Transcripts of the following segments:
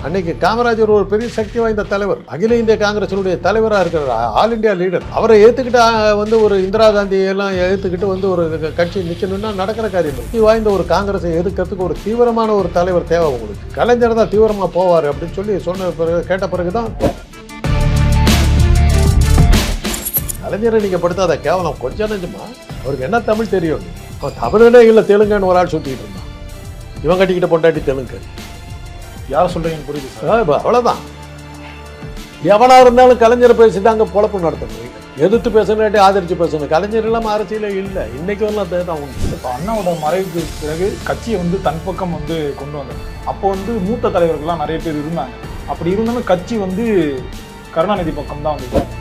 அன்னைக்கு காமராஜர் ஒரு பெரிய சக்தி வாய்ந்த தலைவர், அகில இந்திய காங்கிரசினுடைய தலைவராக இருக்கிறார், ஆல் இந்தியா லீடர். அவரை ஏற்றுக்கிட்டு வந்து ஒரு இந்திரா காந்தி எல்லாம் ஏற்றுக்கிட்டு வந்து ஒரு கட்சி நிற்கணும்னா நடக்கிற காரியம். சக்தி வாய்ந்த ஒரு காங்கிரஸை எதிர்க்கிறதுக்கு ஒரு தீவிரமான ஒரு தலைவர் தேவை உங்களுக்கு. கலைஞர் தான் தீவிரமாக போவார் அப்படின்னு சொல்லி சொன்ன பிறகு கேட்ட பிறகுதான் கலைஞரை நீங்கள் படுத்தாத கேவலம் கொஞ்சம் நெஞ்சமா. அவருக்கு என்ன தமிழ் தெரியும்? அவன் தமிழனே இல்லை, தெலுங்குன்னு ஒரு ஆள் சுற்றிக்கிட்டு இருந்தான். இவன் கட்டிக்கிட்ட பொண்டாட்டி தெலுங்கு. யாரை சொல்றீங்கன்னு புரியுது சார். அவ்வளோதான். எவனா இருந்தாலும் கலைஞரை பேசிட்டாங்க பொழப்பு நடத்தணும். எதிர்த்து பேசணும், ஆதரிச்சு பேசணும். கலைஞர் இல்லாமல் அரசியலே இல்லை. இன்னைக்கு வரலாம் தான் உண்டு. இப்போ அண்ணாவோட மறைவுக்கு பிறகு கட்சியை வந்து தன் பக்கம் வந்து கொண்டு வந்தாங்க. அப்போ வந்து மூத்த தலைவர்கள்லாம் நிறைய பேர் இருந்தாங்க. அப்படி இருந்தாலும் கட்சி வந்து கருணாநிதி பக்கம் தான் வந்து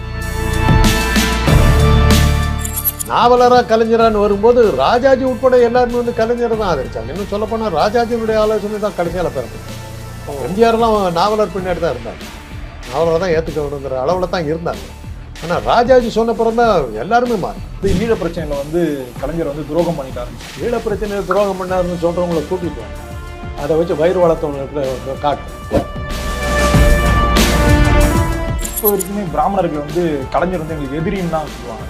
நாவலராக கலைஞரான்னு வரும்போது ராஜாஜி உட்பட எல்லாருமே வந்து கலைஞரை தான் ஆதரிச்சாங்க. இன்னும் சொல்லப்போனால் ராஜாஜியினுடைய ஆலோசனை தான் கடைசியால் பிறகு. எம்ஜிஆர்லாம் நாவலர் பின்னாடி தான் இருந்தாங்க. நாவலரை தான் ஏற்றுக்கணுங்கிற அளவில் தான் இருந்தாங்க. ஆனால் ராஜாஜி சொன்ன பிறகு தான் எல்லாருமே மாறும். ஈழ பிரச்சனையில் வந்து கலைஞர் வந்து துரோகம் பண்ணிட்டாரு. ஈழ பிரச்சனையில் துரோகம் பண்ணாருன்னு சொல்கிறவங்களை கூட்டிட்டு வாங்க. அதை வச்சு வயிறு வளர்த்தவங்களுக்கு காட்டும். இப்போ வரைக்குமே பிராமணர்கள் வந்து கலைஞர் வந்து எங்களுக்கு எதிரின்னு தான் சொல்லுவாங்க.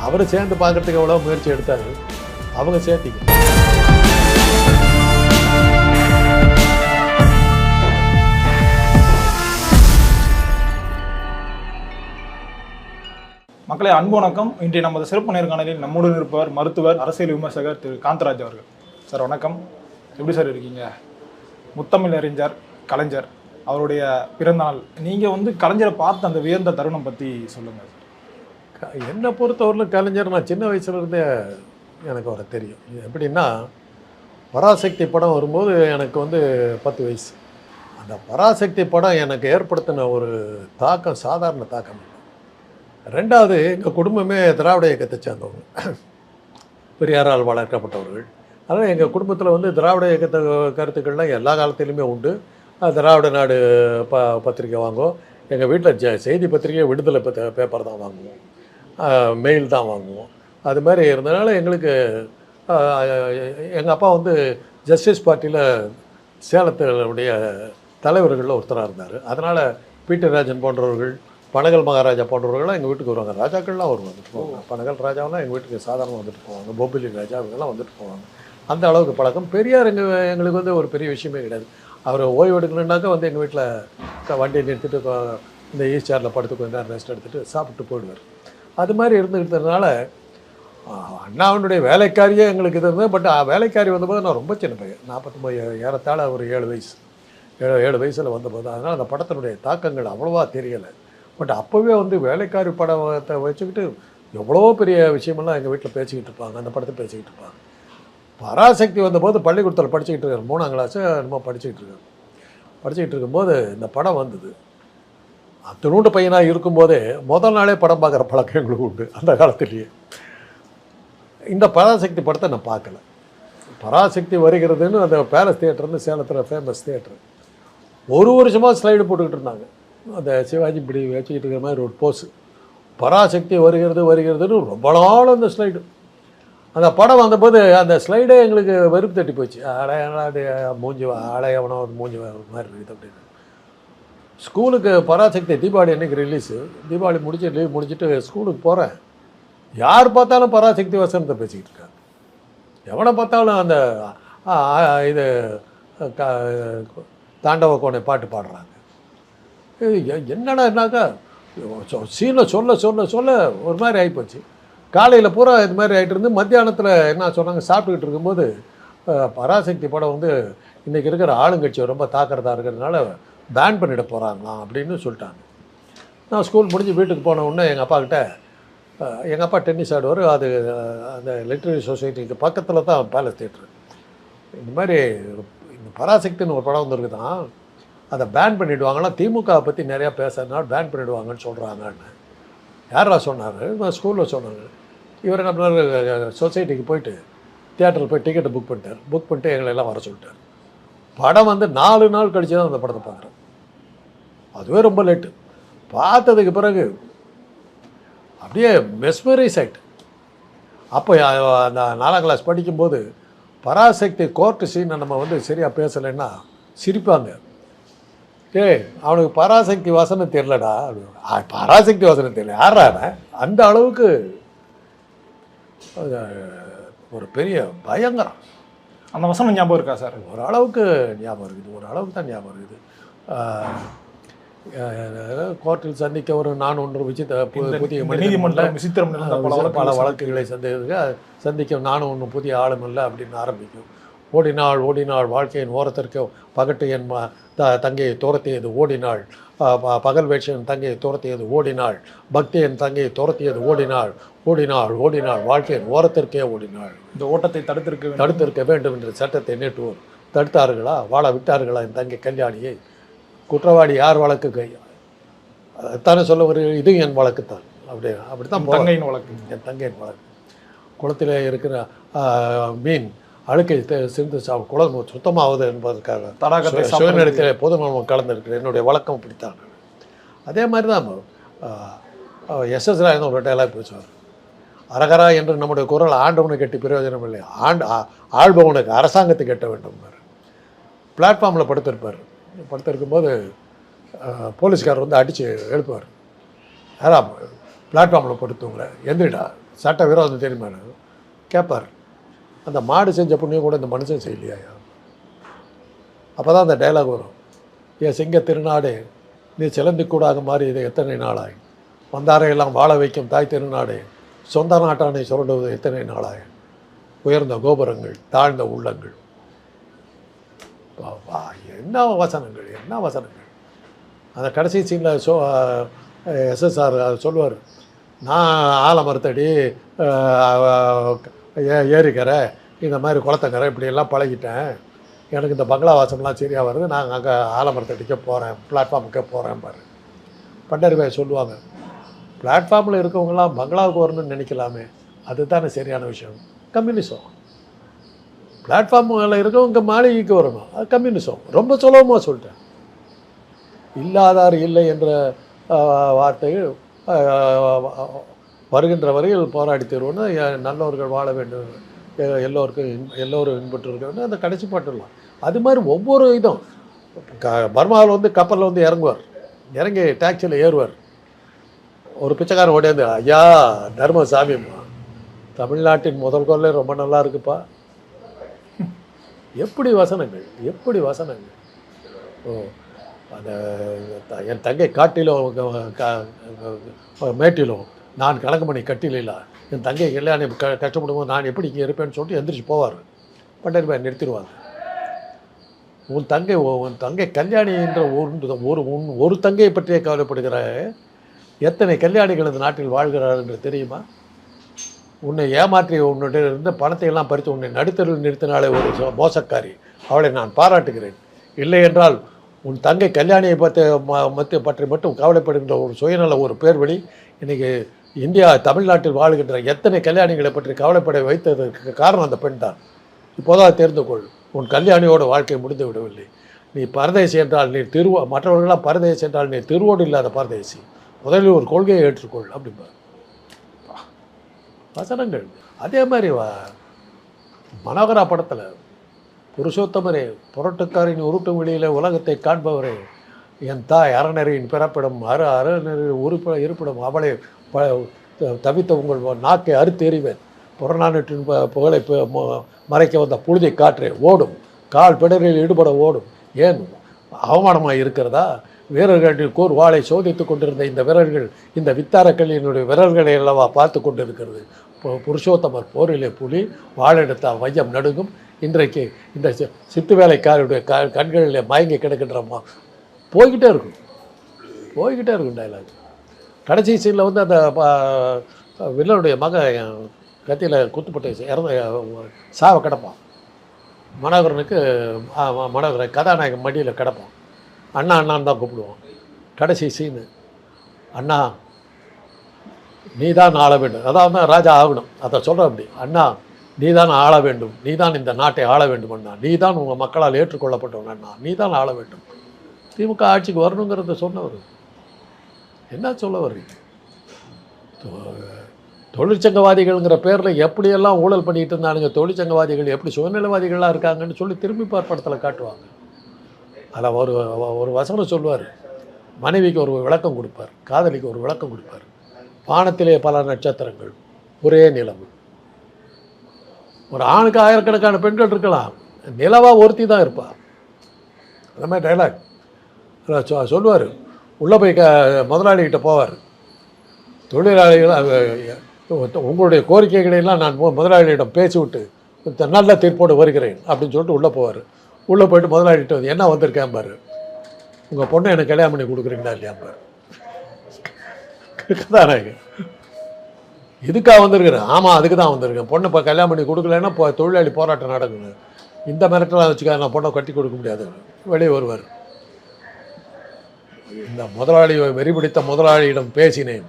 அவரை சேர்ந்து பார்க்கறதுக்கு எவ்வளோ முயற்சி எடுத்தாரு, அவங்க சேர்த்திக்க. மக்களை அன்பு வணக்கம். இன்றைய நமது சிறப்பு நேர்காணலில் நம்முடன் இருப்பவர் மருத்துவர், அரசியல் விமர்சகர் திரு காந்தராஜ் அவர்கள். சார் வணக்கம். எப்படி சார் இருக்கீங்க? முத்தமிழ் அறிஞர் கலைஞர் அவருடைய பிறந்தநாள். நீங்கள் வந்து கலைஞரை பார்த்த அந்த உயர்ந்த தருணம் பற்றி சொல்லுங்கள். என்னை பொறுத்தவரையில் கலைஞர் நான் சின்ன வயசுலேருந்தே எனக்கு அவரை தெரியும். எப்படின்னா, பராசக்தி படம் வரும்போது எனக்கு வந்து 10 வயசு. அந்த பராசக்தி படம் எனக்கு ஏற்படுத்தின ஒரு தாக்கம் சாதாரண தாக்கம். ரெண்டாவது, எங்கள் குடும்பமே திராவிட இயக்கத்தை சேர்ந்தவங்க, பெரியாரால் வளர்க்கப்பட்டவர்கள். அதனால் எங்கள் குடும்பத்தில் வந்து திராவிட இயக்கத்தை கருத்துக்கள்லாம் எல்லா காலத்திலுமே உண்டு. திராவிட நாடு பத்திரிக்கை வாங்குவோம். எங்கள் வீட்டில் செய்தி பத்திரிக்கை விடுதலை பேப்பர் தான் வாங்குவோம், மெயில் தான் வாங்குவோம். அது மாதிரி இருந்ததுனால எங்களுக்கு எங்கள் அப்பா வந்து ஜஸ்டிஸ் பார்ட்டியில் சேலத்தினுடைய தலைவர்களில் ஒருத்தராக இருந்தார். அதனால் பி.டி. ராஜன் போன்றவர்கள், பனகல் மகாராஜா போன்றவர்கள்லாம் எங்கள் வீட்டுக்கு வருவாங்க. ராஜாக்கள்லாம் வந்துட்டு போவாங்க. பனகல் ராஜாவெல்லாம் எங்கள் வீட்டுக்கு சாதாரணமாக வந்துட்டு போவாங்க. பொப்பிலி ராஜா இவங்கெல்லாம் வந்துட்டு போவாங்க. அந்த அளவுக்கு பழக்கம். பெரியார் எங்களுக்கு வந்து ஒரு பெரிய விஷயமே கிடையாது. அவர் ஓய்வு எடுக்கணுன்னாக்கா வந்து எங்கள் வீட்டில் வண்டியை நிறுத்திட்டு இந்த ஈஸ்டாரில் படுத்து கொஞ்ச நேரம் ரெஸ்ட் எடுத்துகிட்டு சாப்பிட்டு போயிடுவார். அது மாதிரி இருந்துக்கிட்டதுனால அண்ணாவனுடைய வேலைக்காரியே எங்களுக்கு இது இருந்தது. பட் வேலைக்காரி வந்தபோது நான் ரொம்ப சின்ன பையன், 49 ஏறத்தாழ ஒரு 7 வயசு, 7 வயசில் வந்தபோது. அதனால் அந்த படத்தினுடைய தாக்கங்கள் அவ்வளோவா தெரியலை. பட் அப்போவே வந்து வேலைக்காரி படத்தை வச்சுக்கிட்டு எவ்வளோ பெரிய விஷயமெல்லாம் எங்கள் வீட்டில் பேசிக்கிட்டு இருப்பாங்க. அந்த படத்தை பேசிக்கிட்டு இருப்பாங்க. பராசக்தி வந்தபோது பள்ளிக்கூடத்தில் படிச்சுக்கிட்டு இருக்கார், 3ஆம் கிளாஸு என்னமோ படிச்சுக்கிட்டு இருக்கும்போது இந்த படம் வந்தது. அத்தனூண்டு பையனாக இருக்கும்போதே முதல் நாளே படம் பார்க்குற பழக்கம் எங்களுக்கு உண்டு. அந்த காலத்திலேயே இந்த பராசக்தி படத்தை நான் பார்க்கல. பராசக்தி வருகிறதுன்னு அந்த பேலஸ் தியேட்டர்னு சேலத்தில் ஃபேமஸ் தியேட்டர், ஒரு வருஷமாக ஸ்லைடு போட்டுக்கிட்டு இருந்தாங்க. அந்த சிவாஜி இப்படி வச்சுக்கிட்டு இருக்கிற மாதிரி ஒரு போஸு, பராசக்தி வருகிறதுன்னு ரொம்ப நாள் அந்த ஸ்லைடு. அந்த படம் வந்தபோது அந்த ஸ்லைடே எங்களுக்கு வெறுப்பு தட்டி போச்சு. அது மூஞ்சி ஆளையவனோ மூஞ்சி மாதிரி இருக்குது அப்படின்னு. ஸ்கூலுக்கு பராசக்தி தீபாவளி அன்றைக்கி ரிலீஸு. தீபாவளி லீவ் முடிச்சுட்டு ஸ்கூலுக்கு போகிறேன். யார் பார்த்தாலும் பராசக்தி வசனத்தை பேசிக்கிட்டு இருக்காங்க. எவனை பார்த்தாலும் அந்த இது தாண்டவ கோணை பாட்டு பாடுறாங்க. என்னடானாக்கா சீனை சொல்ல ஒரு மாதிரி ஆகிப்போச்சு. காலையில் பூரா இது மாதிரி ஆகிட்டு இருந்து மத்தியானத்தில் என்ன சொன்னாங்க, சாப்பிட்டுக்கிட்டு இருக்கும்போது பராசக்தி படம் வந்து இன்றைக்கி இருக்கிற ஆளுங்கட்சியை ரொம்ப தாக்கிறதா இருக்கிறதுனால பேன் பண்ணிட போகிறாங்களாம் அப்படின்னு சொல்லிட்டாங்க. நான் ஸ்கூல் முடிஞ்சு வீட்டுக்கு போன உடனே எங்கள் அப்பாக்கிட்ட, எங்கள் அப்பா டென்னிஸ் ஆடுவார், அது அந்த லிட்ரரி சொசைட்டிக்கு பக்கத்தில் தான் பேலஸ் தியேட்ரு. இந்த மாதிரி இந்த பராசக்தின்னு ஒரு படம் வந்துருக்கு தான், அதை பேன் பண்ணிவிடுவாங்களாம். திமுகவை பற்றி நிறையா பேசுறதுனால பேன் பண்ணிவிடுவாங்கன்னு சொல்கிறாங்கன்னு யாரா சொன்னார்? நான் ஸ்கூலில் சொன்னாங்க. இவர் நம்ம சொசைட்டிக்கு போயிட்டு தியேட்டரில் போய் டிக்கெட்டை புக் பண்ணிட்டு எங்களை எல்லாம் வர சொல்லிட்டார். படம் வந்து 4 நாள் கழிச்சு தான் அந்த படத்தை பார்க்குறேன். அதுவே ரொம்ப லேட்டு. பார்த்ததுக்கு பிறகு அப்படியே மெஸ்மரைஸ் ஆகிட்டு. அப்போ அந்த 4ஆம் கிளாஸ் படிக்கும்போது பராசக்தி கோர்ட்டு சீனை நம்ம வந்து சரியாக பேசலைன்னா சிரிப்பாங்க. டேய் அவனுக்கு பராசக்தி வசனம் தெரியலடா. பராசக்தி வசனம் தெரியல யாரான அந்த அளவுக்கு ஒரு பெரிய பயங்கரம். அந்த வசனம் ஞாபகம் இருக்கா சார்? ஓரளவுக்கு ஞாபகம் இருக்குது, ஓரளவுக்கு தான் ஞாபகம் இருக்குது. கோர்ட்டில் சந்திக்க ஒரு நான் ஒன்று புதிய நீதிமன்றம் பல வழக்குகளை சந்திக்க நானும் ஒன்றும் புதிய ஆளும் இல்லை அப்படின்னு ஆரம்பிக்கும். ஓடினாள் ஓடினாள் வாழ்க்கையின் ஓரத்திற்கு பகட்டு என் தங்கையை துரத்தியது ஓடினாள், பகல் வேட்சையின் தங்கையை துரத்தியது ஓடினாள், பக்தி என் தங்கையை துரத்தியது ஓடினாள், ஓடினாள் ஓடினாள் வாழ்க்கையின் ஓரத்திற்கே ஓடினாள். இந்த ஓட்டத்தை தடுத்திருக்க வேண்டும் என்ற சட்டத்தை நீட்டுவோர் தடுத்தார்களா? வாழ விட்டார்களா என் தங்கை கல்யாணியை? குற்றவாளி யார் வழக்கு தானே சொல்ல ஒரு இது என் வழக்குத்தான். அப்படித்தான் தங்கையின் வழக்கு, என் தங்கையின் வழக்கு. குளத்தில் இருக்கிற மீன் அழுக்கை சிந்து குளம் சுத்தமாகுது என்பதற்காக தடாகத்தை சுயநலத்தில் பொதுநலம் கலந்துருக்கிறேன். என்னுடைய வழக்கம் பிடித்தான். அதே மாதிரி தான் எஸ்எஸ் ராயன் ஒரு டைலாக் பேசுவார். அரகரா என்று நம்முடைய குரல் ஆண்டவனுக்கு கட்டி பிரயோஜனம் இல்லை, ஆள்பவனுக்கு அரசாங்கத்தை கட்ட வேண்டும். பிளாட்ஃபார்மில் படுத்திருக்கும்போது போலீஸ்காரர் வந்து அடித்து எழுப்புவார். யாரா பிளாட்ஃபார்மில் படுத்துவங்கள எந்திரிடா, சட்ட விரோதம் தெரியுமா கேட்பார். அந்த மாடு செஞ்ச புண்ணியம் கூட இந்த மனுஷன் செய்யலையா? அப்போ தான் அந்த டைலாக் வரும். என் சிங்க திருநாடு நீ சிலந்தி கூடாக மாறி இது எத்தனை நாளாய், வந்தாரையெல்லாம் வாழ வைக்கும் தாய் திருநாடு சொந்த நாட்டானை சுரண்டுவது எத்தனை நாளாய், உயர்ந்த கோபுரங்கள் தாழ்ந்த உள்ளங்கள். என்ன வசனங்கள், என்ன வசனங்கள். அந்த கடைசி சீனில் எஸ்எஸ்ஆர் சொல்லுவார், நான் ஆலமரத்தடி ஏரிக்கரை இந்த மாதிரி குளத்தங்கரை இப்படியெல்லாம் பழகிட்டேன், எனக்கு இந்த பங்களா வாசம்லாம் சரியாக வருது, நான் அங்கே ஆலமரத்தடிக்க போகிறேன், பிளாட்ஃபார்முக்கே போகிறேன் பாரு. பண்டரிபாய் சொல்லுவாங்க, பிளாட்ஃபார்மில் இருக்கவங்களாம் பங்களாவுக்கு வரணும்னு நினைக்கலாமே, அதுதானே சரியான விஷயம். கம்யூனிசம். பிளாட்ஃபார்மில் இருக்கவங்க மாளிகைக்கு வரணும், அது கம்யூனிசம். ரொம்ப சுலபமாக சொல்லிட்டேன். இல்லாதார் இல்லை என்ற வார்த்தைகள் வருகின்ற வரையில் போராடி தருவோன்னு நல்லவர்கள் வாழ வேண்டும், எல்லோரும் இன்பற்று இருக்க வேண்டும், அந்த கடைசி பாட்டுலாம். அது மாதிரி ஒவ்வொரு இதுவும் பர்மாவில் வந்து கப்பலில் வந்து இறங்குவார், இறங்கி டாக்ஸியில் ஏறுவார். ஒரு பிச்சைக்காரன் ஓடியாந்து, ஐயா தர்மசாமிம்மா தமிழ்நாட்டின் முதல் கொள்ளை ரொம்ப நல்லா இருக்குப்பா. எப்படி வசனங்கள், எப்படி வசனங்கள். அந்த என் தங்கை காட்டிலும் மேட்டிலும் நான் கணக்குமணி கட்டில, என் தங்கை கல்யாணம் கஷ்டப்படும்போது நான் எப்படி இங்கே இருப்பேன்னு சொல்லிட்டு எந்திரிச்சு போவார். பண்டரிபாய் நிறுத்திடுவாங்க. உன் தங்கை கல்யாணி என்ற ஒரு தங்கையை பற்றியே கவலைப்படுகிற எத்தனை கல்யாணிகள் இந்த நாட்டில் வாழ்கிறார் என்று தெரியுமா? உன்னை ஏமாற்றி உன்னுடைய இருந்த பணத்தை எல்லாம் பறித்து உன்னை நடுத்தரில் நிறுத்தினாலே ஒரு மோசக்காரி, அவளை நான் பாராட்டுகிறேன். இல்லை என்றால் உன் தங்கை கல்யாணியை பற்றி மட்டும் கவலைப்படுகின்ற ஒரு சுயநல ஒரு பேர்வழி இன்றைக்கி இந்தியா தமிழ்நாட்டில் வாழ்கின்ற எத்தனை கல்யாணிகளை பற்றி கவலைப்பட வைத்ததற்கு காரணம் அந்த பெண் தான். இப்போதான் தெரிந்து கொள், உன் கல்யாணியோட வாழ்க்கை முடிந்து விடவில்லை. நீ பரதேசி என்றால் நீ மற்றவர்களாம் பரதேசி என்றால் நீ திருவோடு இல்லாத பரதேசி. முதலில் ஒரு கொள்கையை ஏற்றுக்கொள் அப்படின்பா வசனங்கள். அதே மாதிரி மனோகரா படத்தில் புருஷோத்தமரே, புரட்டுக்காரின் உருட்டு வெளியில் உலகத்தை காண்பவரே, என் தாய் அறநெறியின் பிறப்பிடம் அறநெறி இருப்பிடம் அவளை தவித்த உங்கள் நாக்கை அறுத்தெறிவேன். புறநானூற்றின் புகழை மறைக்க வந்த புழுதி காற்றே ஓடும், கால் பிடரில் ஈடுபட ஓடும். ஏன் அவமானமாக இருக்கிறதா? வீரர்களின் கூர் வாளை சோதித்து கொண்டிருந்த இந்த வீரர்கள் இந்த வித்தாரக்கல்லியினுடைய வீரர்களை அல்லவா பார்த்து கொண்டிருக்கிறது. புருஷோத்தமர் போரிலே புலி, வாழெடுத்த வையம் நடுங்கும். இன்றைக்கு இந்த சித்து வேலைக்காரருடைய கண்களில் மயங்கி கிடக்கின்றமா போய்கிட்டே இருக்கும் டைலாக். கடைசி சீனில் வந்து அந்த வில்லனுடைய மகன் கத்தியில் குத்துப்பட்டு இறந்து சாவை கிடப்பான். மனோகரன் கதாநாயகன் மடியில் கிடப்பான். அண்ணான்னு தான் கூப்பிடுவான். கடைசி சீனு, அண்ணா நீ தான் ஆள வேண்டும், அதாவது ராஜா ஆகணும், அதை சொல்கிற அப்படி. அண்ணா நீ தான் ஆள வேண்டும், நீ தான் இந்த நாட்டை ஆள வேண்டும் அண்ணா, நீ தான் உங்கள் மக்களால் ஏற்றுக்கொள்ளப்பட்டவங்க அண்ணா, நீ தான் ஆள வேண்டும். திமுக ஆட்சிக்கு வரணுங்கிறத சொன்னவர். என்ன சொல்ல வர்றீங்க? தொழிற்சங்கவாதிகள்ங்கிற பேரில் எப்படியெல்லாம் ஊழல் பண்ணிகிட்டு இருந்தானுங்க, தொழிற்சங்கவாதிகள் எப்படி சுயநலவாதிகளாக இருக்காங்கன்னு சொல்லி திரும்பி படத்தில் காட்டுவாங்க. அதில் ஒரு வசனம் சொல்லுவார், மனைவிக்கு ஒரு விளக்கம் கொடுப்பார், காதலிக்கு ஒரு விளக்கம் கொடுப்பார். வானத்திலே பல நட்சத்திரங்கள், ஒரே நிலவு. ஒரு ஆணுக்கு ஆயிரக்கணக்கான பெண்கள் இருக்கலாம், நிலவாக ஒருத்தி தான் இருப்பாள். அந்த மாதிரி டைலாக் சொல்லுவார். உள்ளே போய் முதலாளிகிட்ட போவார். தொழிலாளிகள் உங்களுடைய கோரிக்கைகளையெல்லாம் நான் முதலாளியிடம் பேசிவிட்டு நல்ல தீர்ப்போடு வருகிறேன் அப்படின்னு சொல்லிட்டு உள்ளே போவார். உள்ளே போய்ட்டு முதலாளிகிட்ட வந்து என்ன வந்திருக்கேன் பாரு, உங்கள் பொண்ணை எனக்கு கல்யாணம் பண்ணி கொடுக்குறீங்களா இல்லையா பாரு. கதாநாயகன் இதுக்காக வந்திருக்கிறேன். ஆமாம், அதுக்கு தான் வந்திருக்கேன். பொண்ணை இப்போ கல்யாணம் பண்ணி கொடுக்கலன்னா இப்போ தொழிலாளி போராட்டம் நடக்கணும். இந்த மிரட்டலாம் வச்சுக்க நான் பொண்ணை கட்டி கொடுக்க முடியாது. வெளியே வருவார். இந்த முதலாளி வெறிபிடித்த முதலாளியிடம் பேசினேன்,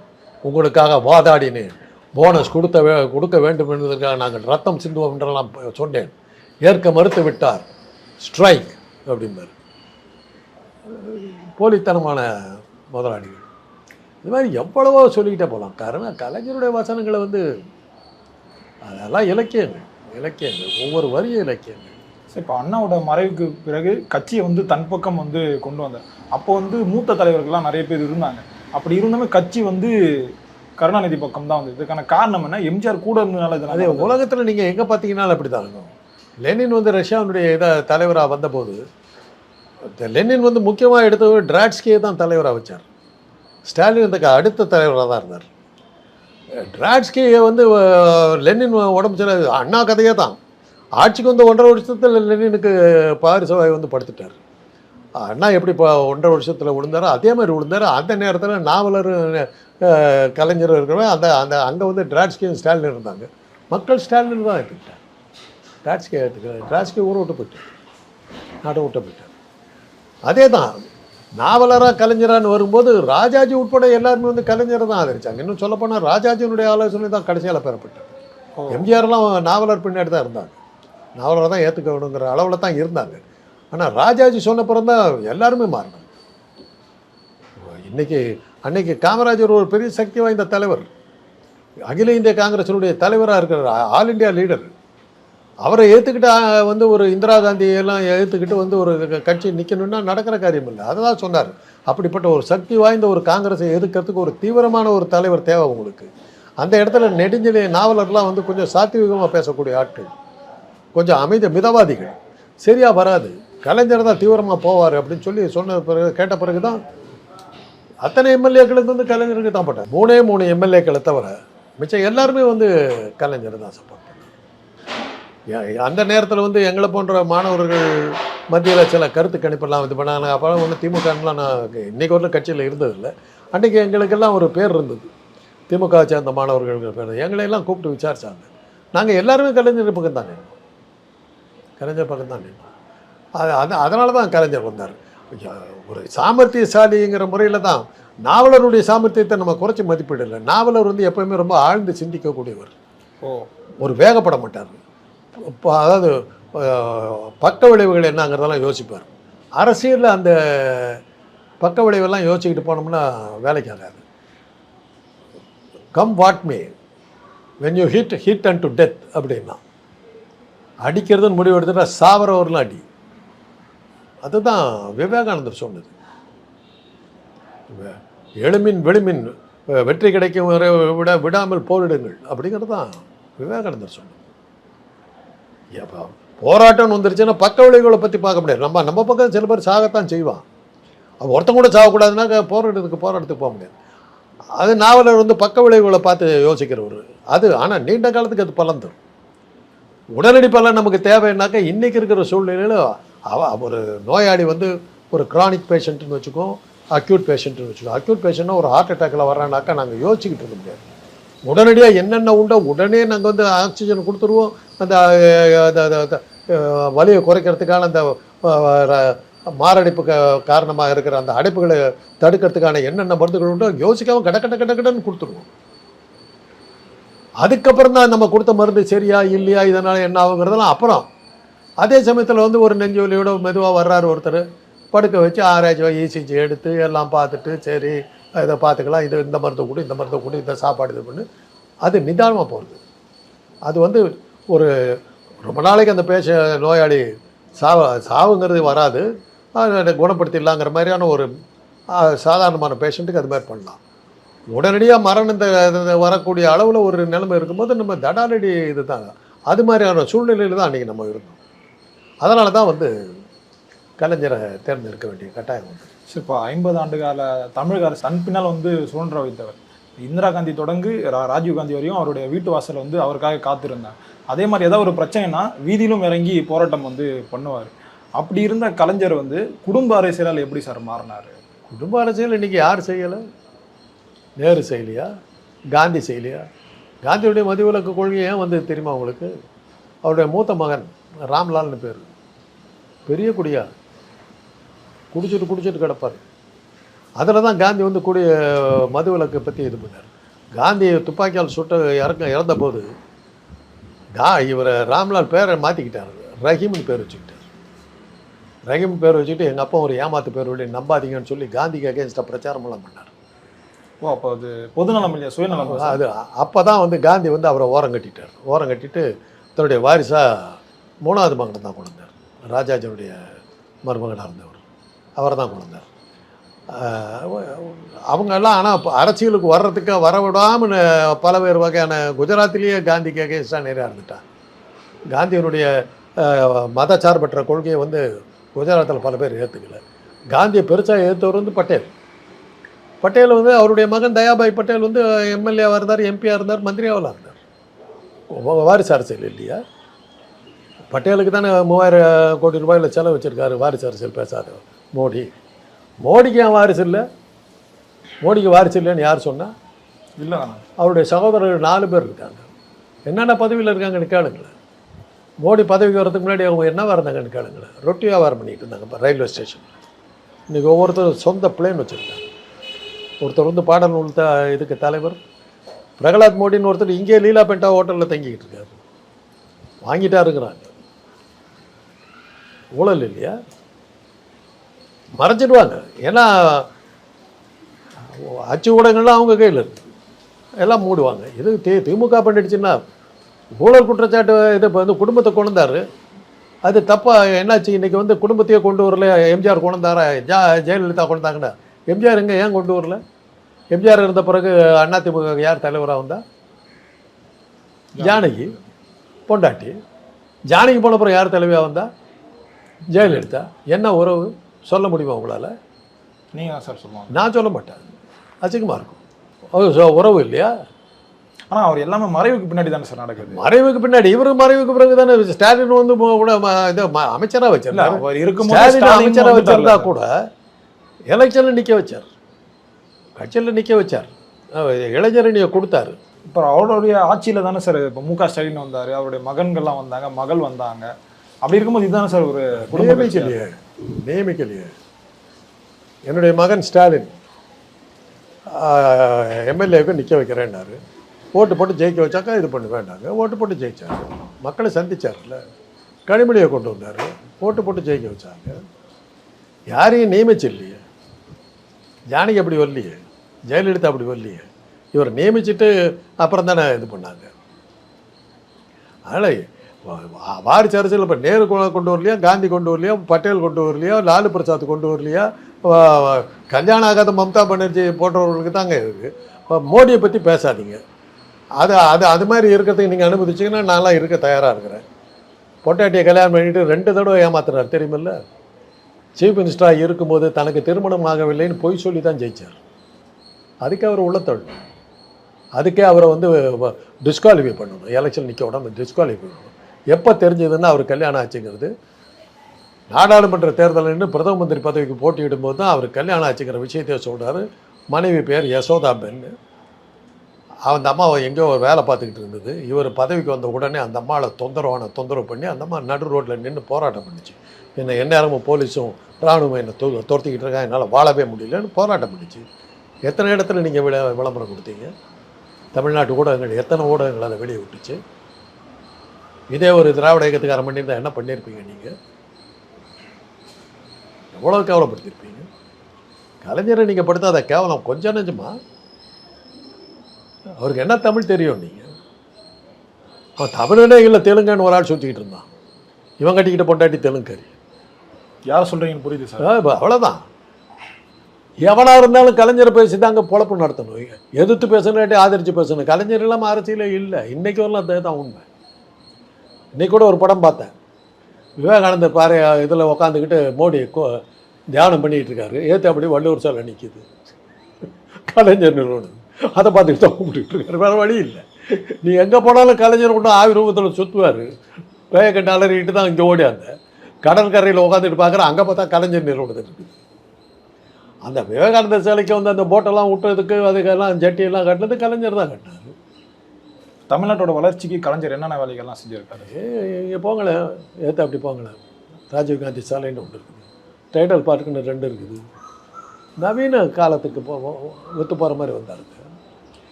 உங்களுக்காக வாதாடினேன், போனஸ் கொடுக்க வேண்டும் என்பதற்காக நாங்கள் ரத்தம் சிந்துவோம் என்றெல்லாம் சொன்னேன், ஏற்க மறுத்து விட்டார், ஸ்ட்ரைக் அப்படிம்பார். போலித்தனமான முதலாளிகள். இது மாதிரி எவ்வளவோ சொல்லிக்கிட்டே போகலாம். காரணம் கலைஞருடைய வசனங்களை வந்து அதெல்லாம் இலக்கியங்கள் ஒவ்வொரு வரியும் இலக்கியங்கள். சரி, இப்போ அண்ணாவோட மறைவுக்கு பிறகு கட்சியை வந்து தன் பக்கம் வந்து கொண்டு வந்தார். அப்போ வந்து மூத்த தலைவர்கள்லாம் நிறைய பேர் இருந்தாங்க. அப்படி இருந்தமே கட்சி வந்து கருணாநிதி பக்கம் தான் வந்து. இதுக்கான காரணம் என்ன? எம்ஜிஆர் கூட இருந்ததுனால. அதே உலகத்தில் நீங்கள் எங்கே பார்த்தீங்கன்னாலும் அப்படி தான் இருக்கும். லெனின் வந்து ரஷ்யாவுடைய தலைவராக வந்தபோது லெனின் வந்து முக்கியமாக எடுத்த ட்ராட்ஸ்கியை தான் தலைவராக வச்சார். ஸ்டாலின் இதுக்கு அடுத்த தலைவராக தான் இருந்தார். ட்ராட்ஸ்கியை வந்து லெனின் உடம்பு சரி, அண்ணா கதையே தான். ஆட்சிக்கு வந்து 1.5 வருஷத்தில் லெனினுக்கு பாரிசவாய் வந்து படுத்துட்டார். அண்ணா எப்படி இப்போ 1.5 வருஷத்தில் விழுந்தாரோ அதே மாதிரி விழுந்தார். அந்த நேரத்தில் நாவலர் கலைஞர் இருக்கிறவங்க அங்கே வந்து ட்ராட்ஸ்கியும் ஸ்டாலின் இருந்தாங்க. மக்கள் ஸ்டாலின் தான் எடுத்துக்கிட்டார். ட்ராட்ஸ்கியை எடுத்துக்கிட்டார். ட்ராட்ஸ்கி ஊரை விட்டு போயிட்டார், நாட்டை விட்டு போயிட்டார். அதே தான் நாவலராக கலைஞரான்னு வரும்போது ராஜாஜி உட்பட எல்லாருமே வந்து கலைஞரை தான் ஆதரிச்சாங்க. இன்னும் சொல்லப்போனால் ராஜாஜியினுடைய ஆலோசனை தான் கடைசியால் பெறப்பட்டது. எம்ஜிஆர்லாம் நாவலர் பின்னாடி தான் இருந்தாங்க, நாவலரை தான் ஏற்றுக்க வேணுங்கிற அளவில் தான் இருந்தாங்க. ஆனால் ராஜாஜி சொன்ன பிறகு தான் எல்லாருமே மாறினாங்க. அன்னைக்கு காமராஜர் ஒரு பெரிய சக்தி வாய்ந்த தலைவர், அகில இந்திய காங்கிரஸினுடைய தலைவராக இருக்கிற ஆல் இண்டியா லீடர். அவரை ஏற்றுக்கிட்டு வந்து ஒரு இந்திரா காந்தியெல்லாம் ஏற்றுக்கிட்டு வந்து ஒரு கட்சி நிற்கணும்னா நடக்கிற காரியம் இல்லை. அதை தான் சொன்னார். அப்படிப்பட்ட ஒரு சக்தி வாய்ந்த ஒரு காங்கிரஸை எதிர்க்கிறதுக்கு ஒரு தீவிரமான ஒரு தலைவர் தேவை உங்களுக்கு. அந்த இடத்துல நெடுஞ்செழிய நாவலர்லாம் வந்து கொஞ்சம் சாத்வீகமாக பேசக்கூடிய ஆட்கள், கொஞ்சம் மிதவாதிகள். சரியாக வராது. கலைஞர் தான் தீவிரமாக போவார் அப்படின்னு சொல்லி சொன்ன பிறகு கேட்ட பிறகு தான் அத்தனை எம்எல்ஏக்களுக்கு வந்து கலைஞருக்கு தான் போட்டார். 3 எம்எல்ஏக்களை தவிர மிச்சம் எல்லாருமே வந்து கலைஞர் தான் சப்போர்ட் பண்ணார். அந்த நேரத்தில் வந்து எங்களை போன்ற மாணவர்கள் மத்தியில் சில கருத்து கணிப்பெல்லாம் இது பண்ணாங்க. அப்போலாம் வந்து திமுகலாம் நான் இன்றைக்கி ஒரு கட்சியில் இருந்ததில்லை. அன்றைக்கி எங்களுக்கெல்லாம் ஒரு பேர் இருந்தது, திமுக சேர்ந்த மாணவர்கள் பேர். எங்களையெல்லாம் கூப்பிட்டு விசாரித்தாங்க. நாங்கள் எல்லாருமே கலைஞர் பக்கம் தான் நின்றோம், கலைஞர் பக்கம் தான் நின்றோம். அதனால தான் கலைஞர் வந்தார். ஒரு சாமர்த்தியசாலிங்கிற முறையில் தான். நாவலருடைய சாமர்த்தியத்தை நம்ம குறைச்சி மதிப்பிடலை. நாவலர் வந்து எப்போயுமே ரொம்ப ஆழ்ந்து சிந்திக்கக்கூடியவர். ஒரு வேகப்பட மாட்டார். அதாவது பக்க விளைவுகள் என்னங்கிறதெல்லாம் யோசிப்பார். அரசியலில் அந்த பக்க விளைவெல்லாம் யோசிச்சுக்கிட்டு போனோம்னா வேலைக்கு ஆகாது. Come what May when you hit and to death அப்படின்னா, அடிக்கிறதுன்னு முடிவு எடுத்துட்டா சாவரவர்லாம் அடி. அதுதான் விவேகானந்தர் சொன்னது. எழுமின் வெளிமின் வெற்றி கிடைக்கும் விடாமல் போரிடுங்கள் அப்படிங்கிறது தான் விவேகானந்தர் சொன்னது. போராட்டம் வந்துருச்சுன்னா பக்க விளைவுகளை பற்றி பார்க்க முடியாது. நம்ம பக்கம் சில பேர் சாகத்தான் செய்வான். ஒருத்தன் கூட சாகக்கூடாதுன்னா போராட்டத்துக்கு போக முடியாது. அது நாவலர் வந்து பக்க விளைவுகளை பார்த்து யோசிக்கிறவர் அது. ஆனால் நீண்ட காலத்துக்கு அது பலன் தரும். உடனடி பலன் நமக்கு தேவைன்னாக்கா இன்றைக்கி இருக்கிற சூழ்நிலையில் ஒரு நோயாளி வந்து ஒரு கிரானிக் பேஷண்ட்டுன்னு வச்சுக்கோம், அக்யூட் பேஷண்ட்டுன்னு வச்சுக்கோம். அக்யூட் பேஷண்ட்னா ஒரு ஹார்ட் அட்டாக்கில் வர்றானாக்கா நாங்கள் யோசிச்சுக்கிட்டு இருக்க முடியாது. உடனடியாக என்னென்ன உண்டோ உடனே நாங்கள் வந்து ஆக்சிஜன் கொடுத்துருவோம். அந்த வலியை குறைக்கிறதுக்கான அந்த மாரடைப்பு காரணமாக இருக்கிற அந்த அடைப்புகளை தடுக்கிறதுக்கான என்னென்ன மருந்துகள் உண்டோ யோசிக்காமல் கடன்னு கொடுத்துருவோம். அதுக்கப்புறம் தான் நம்ம கொடுத்த மருந்து சரியா இல்லையா, இதனால் என்ன ஆகுங்கிறதெல்லாம் அப்புறம். அதே சமயத்தில் வந்து ஒரு நெஞ்சு வலியோட மெதுவாக வர்றாரு ஒருத்தர், படுக்க வச்சு ஆராய்ச்சி இசிஜி எடுத்து எல்லாம் பார்த்துட்டு சரி இதை பார்த்துக்கலாம், இந்த மருந்தை கொடு இந்த சாப்பாடு இது பண்ணு, அது நிதானமாக போகிறது. அது வந்து ஒரு ரொம்ப நாளைக்கு அந்த நோயாளி சாவுங்கிறது வராது. அதை குணப்படுத்திடலாங்கிற மாதிரியான ஒரு சாதாரணமான பேஷண்ட்டுக்கு அது மாதிரி பண்ணலாம். உடனடியாக மரணம் இந்த வரக்கூடிய அளவில் ஒரு நிலைமை இருக்கும்போது நம்ம தடாலடி இது தாங்க. அது மாதிரியான சூழ்நிலையில் தான் அன்றைக்கி நம்ம இருந்தோம். அதனால தான் வந்து கலைஞரை தேர்ந்தெடுக்க வேண்டிய கட்டாயம் வந்து. சரி, இப்போ 50 ஆண்டு கால தமிழக அரசு தன் பின்னால் வந்து சுழன்ற வைத்தவர். இந்திரா காந்தி தொடங்கு ராஜீவ் காந்தி வரையும் அவருடைய வீட்டு வாசல் வந்து அவருக்காக காத்திருந்தாங்க. அதே மாதிரி ஏதாவது ஒரு பிரச்சனைனா வீதியிலும் இறங்கி போராட்டம் வந்து பண்ணுவார். அப்படி இருந்த கலைஞர் வந்து குடும்ப அரசியலால் எப்படி சார் மாறினார்? குடும்ப அரசியல் இன்றைக்கி யார் செய்யலை? நேரு செய்யலையா? காந்தி செய்யலையா? காந்தியுடைய மதுவிலக்கு கொள்கை ஏன் வந்து தெரியுமா உங்களுக்கு? அவருடைய மூத்த மகன் ராம்லால்னு பேர், பெரிய குடியார், குடிச்சிட்டு கிடப்பார். அதில் தான் காந்தி வந்து மதுவிலக்கை பற்றி இது பண்ணார். காந்தி துப்பாக்கியால் சுட்டு இறந்தபோது இவர் ராம்லால் பேரை மாற்றிக்கிட்டார், ரஹீம்னு பேர் வச்சுக்கிட்டார். ரஹீம் பேர் வச்சுக்கிட்டு எங்கள் அப்பா ஒரு ஏமாத்து பேர் வழி நம்பாதீங்கன்னு சொல்லி காந்திக்கு அகேன்ஸ்டாக பிரச்சாரமெல்லாம் பண்ணார். ஓ, அப்போ அது பொதுநலம் இல்லையா, சுயநலம்? அது அப்போ தான் வந்து காந்தி வந்து அவரை ஓரம் கட்டிட்டு தன்னுடைய வாரிசாக 3வது மகனை தான் கொண்டார். ராஜாஜனுடைய மருமகனாக இருந்தவர் அவரை தான் கொண்டார். அவங்கெல்லாம் ஆனால் அரசியலுக்கு வர்றதுக்கு வரவிடாமல் பல்வேறு வகையான குஜராத்திலேயே காந்திக்கு அகேன்ஸ்டாக நிறையா இருந்துட்டான். காந்தியினுடைய மதச்சார்பற்ற கொள்கையை வந்து குஜராத்தில் பல பேர் ஏற்றுக்கல. காந்தியை பெருசாக ஏற்றவர் வந்து பட்டேல் வந்து அவருடைய மகன் தயாபாய் பட்டேல் வந்து எம்எல்ஏவாக இருந்தார், எம்பியாக இருந்தார், மந்திரியாவில் இருந்தார். வாரிசு அரசியல் இல்லையா? பட்டேலுக்கு தானே 3000 கோடி ரூபாயில் செலவு வச்சுருக்காரு வாரிசு அரசியல் பேசாத மோடிக்கு ஏன் வாரிசு இல்லை? மோடிக்கு வாரிசு இல்லைன்னு யார் சொன்னால்? இல்லை, அவருடைய சகோதரர்கள் 4 பேர் இருக்காங்க. என்னென்ன பதவியில் இருக்காங்கன்னு கேளுங்களேன். மோடி பதவிக்கு வரதுக்கு முன்னாடி அவங்க என்னவாக இருந்தாங்கன்னு கேளுங்களேன். ரொட்டி வியாபாரம் பண்ணிக்கிட்டு இருந்தாங்க இப்போ ரயில்வே ஸ்டேஷனில். இன்றைக்கி ஒவ்வொருத்தரும் சொந்த பிளேன் வச்சுருக்காங்க. ஒருத்தர் வந்து பாடநூல் இதுக்கு தலைவர் பிரகலாத் மோடின்னு ஒருத்தர் இங்கே லீலா பெண்டா ஹோட்டலில் தங்கிக்கிட்டு இருக்காரு. வாங்கிட்டா இருக்கிறாங்க. ஊழல் இல்லையா? மறைச்சிடுவாங்க. ஏன்னா அச்சு ஊடகங்கள்லாம் அவங்க கையில் இருக்கு, எல்லாம் மூடுவாங்க. இது திமுக பண்ணிடுச்சுன்னா ஊழல் குற்றச்சாட்டு இது இப்போ வந்து குடும்பத்தை கொண்டாரு. அது தப்பாக என்னாச்சு? இன்றைக்கி வந்து குடும்பத்தையே கொண்டு வரல. எம்ஜிஆர் கொண்டாரா? ஜெயலலிதா கொண்டாங்கன்னா எம்ஜிஆர் எங்கே ஏன் கொண்டு வரல? எம்ஜிஆர் இருந்த பிறகு அதிமுக யார் தலைவராக வந்தா? ஜானகி பொண்டாட்டி. ஜானகி போன பிறகு யார் தலைவியாக வந்தா? ஜெயலலிதா. என்ன உறவு சொல்ல முடியுமா உங்களால்? நீங்கள் சார் சொல்லுவாங்க. நான் சொல்ல மாட்டேன், அசிங்கமாக இருக்கும். உறவு இல்லையா? ஆனால் அவர் எல்லாமே மறைவுக்கு பின்னாடி தானே சார் நடக்குது. மறைவுக்கு பின்னாடி இவரு மறைவுக்கு பிறகு தானே ஸ்டாலின் வந்து கூட இது அமைச்சராக வச்சிருந்தார். அவர் இருக்கும் அமைச்சராக வச்சிருந்தா கூட எலெக்ஷனில் நிற்க வச்சார், கட்சியில் நிற்க வச்சார், இளைஞரணியை கொடுத்தாரு. இப்போ அவருடைய ஆட்சியில் தானே சார் இப்போ முக ஸ்டாலின் வந்தார், அவருடைய மகன்கள்லாம் வந்தாங்க, மகள் வந்தாங்க. அப்படி இருக்கும்போது இதுதானே சார் ஒரு நியமிக்கலையே. என்னுடைய மகன் ஸ்டாலின் எம்எல்ஏவுக்கு நிற்க வைக்கிறேன்னாரு. ஓட்டு போட்டு ஜெயிக்க வச்சாக்கா இது பண்ண வேண்டாங்க. ஓட்டு போட்டு ஜெயிச்சார், மக்களை சந்திச்சார்ல. கனிமொழியை கொண்டு வந்தார், ஓட்டு போட்டு ஜெயிக்க வச்சாங்க. யாரையும் நியமிச்சு இல்லையே. ஜானகி அப்படி வரலையே, ஜெயலலிதா அப்படி வரலையே. இவர் நியமிச்சுட்டு அப்புறம் தானே இது பண்ணாங்க. அதனால் வாரிசு அரசியல் இப்போ நேரு கொண்டு வரலையா, காந்தி கொண்டு வரலையா, பட்டேல் கொண்டு வரலையா, லாலு பிரசாத் கொண்டு வரலையா, கல்யாணம் ஆகாத மம்தா பானர்ஜி போன்றவர்களுக்கு தாங்க இருக்குது. மோடியை பற்றி பேசாதீங்க. அது மாதிரி இருக்கிறதுக்கு நீங்கள் அனுமதிச்சிங்கன்னா நான்லாம் இருக்க தயாராக இருக்கிறேன். பொட்டாட்டியை கல்யாணம் பண்ணிட்டு 2 தடவை ஏமாத்துறாரு தெரியுமில்ல. சீஃப் மினிஸ்டராக இருக்கும்போது தனக்கு திருமணம் ஆகவில்லைன்னு பொய் சொல்லி தான் ஜெயித்தார். அதுக்கே அவர் உள்ளத்தள்ளணும். அதுக்கே அவரை வந்து டிஸ்குவாலிஃபை பண்ணணும், எலெக்ஷன் நிற்க உடம்பு டிஸ்குவாலிஃபை பண்ணணும். எப்போ தெரிஞ்சதுன்னா அவர் கல்யாணம் ஆச்சுங்கிறது நாடாளுமன்ற தேர்தலில் பிரதம மந்திரி பதவிக்கு போட்டியிடும்போது தான் அவர் கல்யாணம் ஆச்சுங்கிற விஷயத்தையே சொல்கிறாரு. மனைவி பேர் யசோதா பெண். அந்த அம்மா எங்கேயோ வேலை பார்த்துக்கிட்டு இருந்தது. இவர் பதவிக்கு வந்த உடனே அந்த அம்மாவை தொந்தரவு பண்ணி அந்த அம்மா நடு ரோட்டில் நின்று போராட்டம் பண்ணிச்சு. என்னை எந்நேரமும் போலீஸும் இராணுவம் என்னை துரத்திக்கிட்டு இருக்காங்க, என்னால் வாழவே முடியலன்னு போராட்டம் பண்ணிச்சு. எத்தனை இடத்துல நீங்கள் விளம்பரம் கொடுத்தீங்க? தமிழ்நாட்டு ஊடகங்கள் எத்தனை ஊடகங்கள் அதை வெளியே விட்டுச்சு? இதே ஒரு திராவிட இயக்கத்துக்காரன் பண்ணியிருந்தால் என்ன பண்ணியிருப்பீங்க? நீங்கள் எவ்வளோ கேவலப்படுத்தியிருப்பீங்க. கலைஞரை நீங்கள் படுத்தாத கேவலம் கொஞ்சம் நெஞ்சமா? அவருக்கு என்ன தமிழ் தெரியும்? நீங்கள் அவன் தமிழனே இல்லை, தெலுங்குன்னு ஒரு ஆள் சுற்றிக்கிட்டு இருந்தான். இவன் கட்டிக்கிட்ட பொண்டாட்டி தெலுங்கறி. யார் சொல்கிறீங்கன்னு புரியுது சார். அவ்வளோதான். எவனாக இருந்தாலும் கலைஞரை பேசி தாங்க பொழப்பு நடத்தணும். எதிர்த்து பேசணும்னாட்டி ஆதரித்து பேசணும். கலைஞர் இல்லாமல் அரசியலே இல்லை. இன்றைக்கி வரலாம் அதே தான் உண்மை. இன்றைக்கி கூட ஒரு படம் பார்த்தேன். விவேகானந்தர் பாறை இதில் உட்காந்துக்கிட்டு மோடி தியானம் பண்ணிகிட்டு இருக்காரு. ஏற்ற அப்படி வள்ளுவர் சிலை நிற்கிது. கலைஞர் நிறுவனம் அதை பார்த்துட்டு தான் கும்பிட்டுட்டு இருக்காரு. வேறு வழி இல்லை. நீ எங்கே போனாலும் கலைஞர் கொண்டு ஆவிரூபத்தில் சுற்றுவார். வேகக்கட்டு அலறிக்கிட்டு தான் இங்கே ஓடியாந்த கடற்கரையில் உட்காந்துட்டு பார்க்குறேன். அங்கே பார்த்தா கலைஞர் நிறுவனத்தில் இருக்குது. அந்த விவேகானந்தர் சிலைக்கு வந்து அந்த போட்டெல்லாம் விட்டதுக்கு அதுக்கெல்லாம் ஜட்டியெல்லாம் கட்டினது கலைஞர் தான் கட்டினார். தமிழ்நாட்டோட வளர்ச்சிக்கு கலைஞர் என்னென்ன வேலைகள்லாம் செஞ்சுருக்காரு? இங்கே போங்களேன், ஏற்ற அப்படி போங்களேன். ராஜீவ்காந்தி சாலைன்னு ஒன்று இருக்குது, டைடல் பார்க்குன்னு 2 இருக்குது. நவீன காலத்துக்கு ஒத்து போகிற மாதிரி வந்தாருங்க.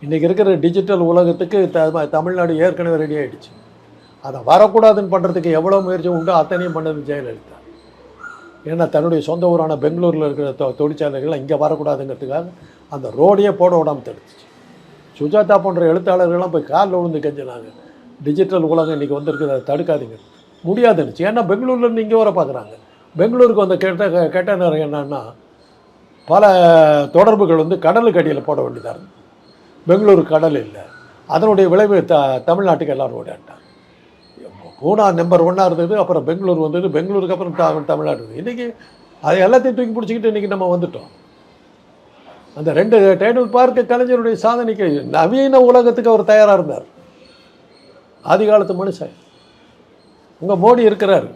இன்றைக்கி இருக்கிற டிஜிட்டல் உலகத்துக்கு தமிழ்நாடு ஏற்கனவே ரெடி ஆகிடுச்சு. அதை வரக்கூடாதுன்னு பண்ணுறதுக்கு எவ்வளோ முயற்சி உண்டோ அத்தனையும் பண்ணது ஜெயலலிதா. ஏன்னா தன்னுடைய சொந்த ஊரான பெங்களூரில் இருக்கிற தொழிற்சாலைகள்லாம் இங்கே வரக்கூடாதுங்கிறதுக்காக அந்த ரோடையே போட விடாமல் தடுத்துச்சு. சுஜாதா போன்ற எழுத்தாளர்கள்லாம் போய் காலில் விழுந்து கெஞ்சினாங்க. டிஜிட்டல் உலகம் இன்றைக்கி வந்திருக்குது, அதை தடுக்காதீங்க. முடியாதுன்னுச்சு. ஏன்னா பெங்களூர்லேருந்து இங்கே வர பார்க்குறாங்க. பெங்களூருக்கு வந்த கெட்ட நேரம் என்னன்னா, பல தொடர்புகள் வந்து கடலுக்கு அடியில் போட வேண்டியதாக இருந்தது. பெங்களூரு கடல் இல்லை. அதனுடைய விளைவு தமிழ்நாட்டுக்கு எல்லோரும் ஓடிட்டாங்க. பூனா நம்பர் 1 இருந்தது. அப்புறம் பெங்களூர் வந்தது. பெங்களூருக்கு அப்புறம் தமிழ்நாடு இருந்தது. இன்றைக்கி அதை எல்லாத்தையும் தூக்கி பிடிச்சிக்கிட்டு இன்றைக்கி நம்ம வந்துட்டோம். அந்த 2 டைடல் பார்க்க கலைஞருடைய சாதனைக்கு நவீன உலகத்துக்கு அவர் தயாராக இருந்தார். ஆதி காலத்து மனுஷன். உங்கள் மோடி இருக்கிறார்,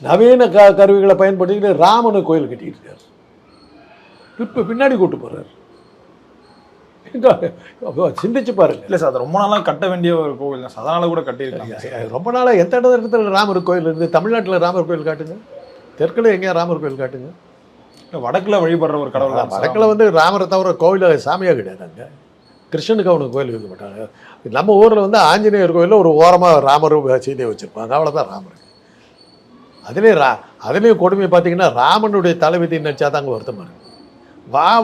நவீன கருவிகளை பயன்படுத்திக்கிட்டு ராமனு கோயில் கட்டிக்கிட்டு இருக்கார். இப்போ பின்னாடி கூட்டு போகிறார். சிந்திச்சு பாருங்க. இல்லை சார், அது ரொம்ப நாளாக கட்ட வேண்டிய ஒரு கோவில் தான். அதனால கூட கட்டியிருக்காங்க. ரொம்ப நாளாக எந்த இடத்துல ராமர் கோயில் இருக்குது? தமிழ்நாட்டில் ராமர் கோயில் காட்டுங்க. தெற்கில் எங்கேயா ராமர் கோயில் காட்டுங்க. வடக்கில் வழிபடுற ஒரு கடவுள். வடக்கில் வந்து ராமரை தவிர கோவில் சாமியாக கிடையாது. அங்கே கிருஷ்ணனுக்கு அவனுக்கு கோயில் வைக்க மாட்டாங்க. நம்ம ஊரில் வந்து ஆஞ்சநேயர் கோயிலில் ஒரு ஓரமாக ராமரும் சீதையை வச்சுருப்பாங்க. அவ்வளோதான் ராமர். அதுலேயும் கொடுமையை பார்த்தீங்கன்னா ராமனுடைய தலைவிதி நினச்சா தாங்க வருத்தமாக இருக்கு.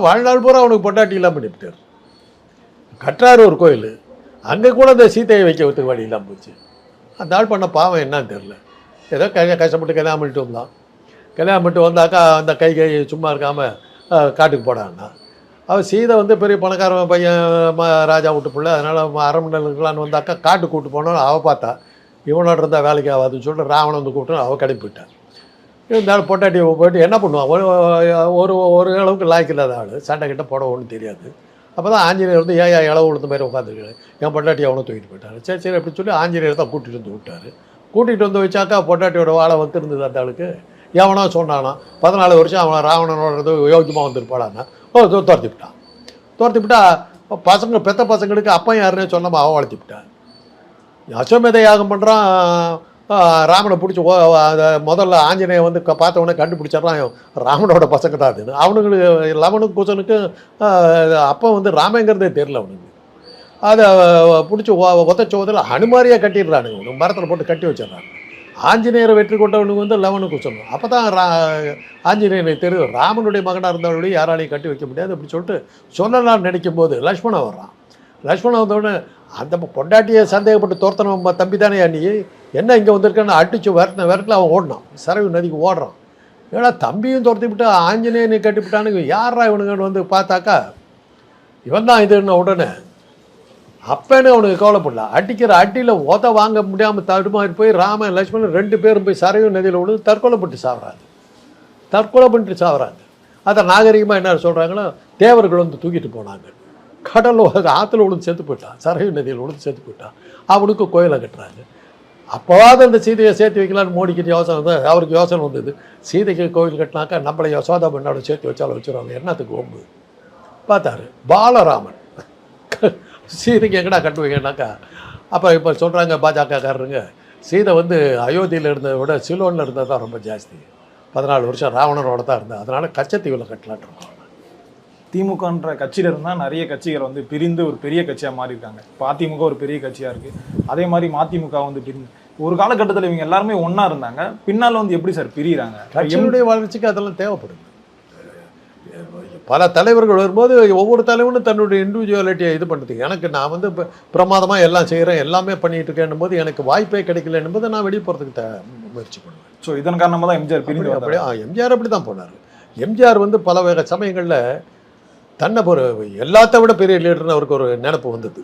வாழ்நாள் பூரா அவனுக்கு பொண்டாட்டி இல்லாமல் பண்ணிவிட்டார். கட்டுறாரு ஒரு கோயில், அங்கே கூட அந்த சீதையை வைக்கிறதுக்கு வழி இல்லாமல் போச்சு. அந்த ஆள் பண்ண பாவம் என்னன்னு தெரில. ஏதோ கஷ்டப்பட்டு கல்யாணம் பண்ணிட்டு வந்தான். கல்யாணம் பண்ணிட்டு வந்தாக்கா அந்த கை சும்மா இருக்காமல் காட்டுக்கு போடான்னா, அவள் சீதை வந்து பெரிய பணக்கார பையன் ராஜா விட்டு பிள்ளை. அதனால் அரண்மனைக்கலான்னு வந்தாக்கா காட்டுக்கு கூப்பிட்டு போனோம். அவள் பார்த்தா இவனோட இருந்தால் வேலைக்கு ஆகாதுன்னு சொல்லிட்டு ராவணன் வந்து கூப்பிட்டு அவள் கிளம்பி போயிட்டான். இருந்தாலும் பொட்டாட்டி போயிட்டு என்ன பண்ணுவான்? ஒரு அளவுக்கு லாய்க்கு இல்லாத ஆள், சண்டை கிட்ட போட ஒன்றும் தெரியாது. அப்போ தான் ஆஞ்சநேயர் வந்து ஏன் இளவு உளுந்த மாதிரி உட்காந்துருக்காரு. என் பொட்டாட்டி அவனை தூக்கிட்டு போயிட்டாரு. சரி அப்படின்னு சொல்லி ஆஞ்சநேயர் தான் கூட்டிகிட்டு வந்து விட்டார். கூட்டிகிட்டு வந்து வச்சாக்கா பொட்டாட்டியோட வாழை வந்துருந்தது. அந்த ஆளுக்கு எவனோ சொன்னானா 14 வருஷம் அவன் ராவணனோட யோக்கியமாக வந்துருப்பாடான்னா துரத்தி விட்டான். துரத்தி விட்டா பசங்க பெத்த பசங்களுக்கு அப்பன் யாருன்னே சொல்லாமல் அவன் வளர்த்தி விட்டான். அஸ்வமேத யாகம் பண்ணுறான். ராமனை பிடிச்சி அதை முதல்ல ஆஞ்சநேயன் வந்து பார்த்தவொடனே கண்டுபிடிச்சிட்றான் ராமனோட பசங்க தான் அதுன்னு. அவனுங்களுக்கு லவனுக்கு குசனுக்கு அப்போ வந்து ராமங்கிறதே தெரில அவனுக்கு. அதை பிடிச்சி உதச்சோதில் அனுமாரியாக கட்டிடுறானுங்க. மரத்தில் போட்டு கட்டி வச்சிடறாங்க. ஆஞ்சநேயரை வெற்றி கொண்டவனுக்கு வந்து லவனுக்கு குசனும். அப்போ தான் ஆஞ்சநேயனுக்கு தெரியும் ராமனுடைய மகனாக இருந்தவர்களையும் யாராலையும் கட்டி வைக்க முடியாது அப்படி சொல்லிட்டு சொல்லலாம்னு நினைக்கும் போது லக்ஷ்மணன் வர்றான். லக்ஷ்மணன் வந்தவொடனே அந்த பொண்டாட்டியை சந்தேகப்பட்டு தோர்த்தன தம்பி தானே நீ என்ன இங்கே வந்திருக்கேன்னு அடித்து விரட்டில் அவன் ஓடினான். சரவி நதிக்கு ஓடுறான். ஏன்னா தம்பியும் துரத்தி விட்டு ஆஞ்சநேயனை கட்டிவிட்டானுங்க. யாரா இவனுங்கன்னு வந்து பார்த்தாக்கா இவன் தான் இதுன்னு உடனே அப்பன்னு அவனுக்கு கவலைப்படல. அடிக்கிற அடியில் உத வாங்க முடியாமல் தடுமாறி போய் ராமன் லட்சுமணன் 2 பேரும் போய் சரவி நதியில் விழுந்து தற்கொலை பண்ணிட்டு சாவறாங்க. அதை நாகரிகமாக என்ன சொல்கிறாங்கன்னா தேவர்கள் வந்து தூக்கிட்டு போனாங்க. கடலில் ஆற்றுல விழுந்து செத்து போயிட்டான். சரவி நதியில் விழுந்து செத்து போயிட்டான். அவனுக்கு கோயிலை கட்டுறாங்க. அப்போவாது அந்த சீதையை சேர்த்து வைக்கலான்னு மோடிக்கிட்டு யோசனை வந்து அவருக்கு யோசனை வந்தது. சீதைக்கு கோயில் கட்டினாக்கா நம்மளை யசோதா பெண்ணோட சேர்த்து வச்சாலும் வச்சுருவாங்க. என்னத்துக்கு ஒம்பு பார்த்தாரு. பாலராமன் சீதைக்கு எங்கடா கட்டுவீங்கன்னாக்கா அப்போ இப்போ சொல்கிறாங்க பாஜகக்காரருங்க சீதை வந்து அயோத்தியில் இருந்ததை விட சிலோனில் இருந்தது தான் ரொம்ப ஜாஸ்தி. 14 வருஷம் ராவணனோட தான் இருந்தது. அதனால் கச்சத்தீவில் கட்டலான்ட்டு திமுகன்ற கட்சியில் இருந்தால் நிறைய கட்சிகள் வந்து பிரிந்து ஒரு பெரிய கட்சியாக மாறி இருக்காங்க. இப்போ அதிமுக ஒரு பெரிய கட்சியாக இருக்குது. அதே மாதிரி மதிமுக வந்து பிரிந்து ஒரு காலகட்டத்தில் இவங்க எல்லாருமே ஒன்றா இருந்தாங்க. பின்னால் வந்து எப்படி சார் பிரிகிறாங்க? கட்சியினுடைய வளர்ச்சிக்கு அதெல்லாம் தேவைப்படுது. பல தலைவர்கள் வரும்போது ஒவ்வொரு தலைவனும் தன்னுடைய இண்டிவிஜுவாலிட்டியை இது பண்ணுறதுக்கு எனக்கு நான் வந்து இப்போ பிரமாதமாக எல்லாம் செய்கிறேன் எல்லாமே பண்ணிகிட்டு இருக்கேன் போது எனக்கு வாய்ப்பே கிடைக்கலன்னும் போது நான் வெளியே போகிறதுக்கு முயற்சி பண்ணுவேன். ஸோ இதன் காரணமாக தான் எம்ஜிஆர் பிரிந்து அப்படியே எம்ஜிஆர் அப்படி தான் போனார். எம்ஜிஆர் வந்து பல வகை சமயங்களில் தன்னை ஒரு எல்லாத்த விட பெரிய லீடர்னு அவருக்கு ஒரு நினைப்பு வந்தது.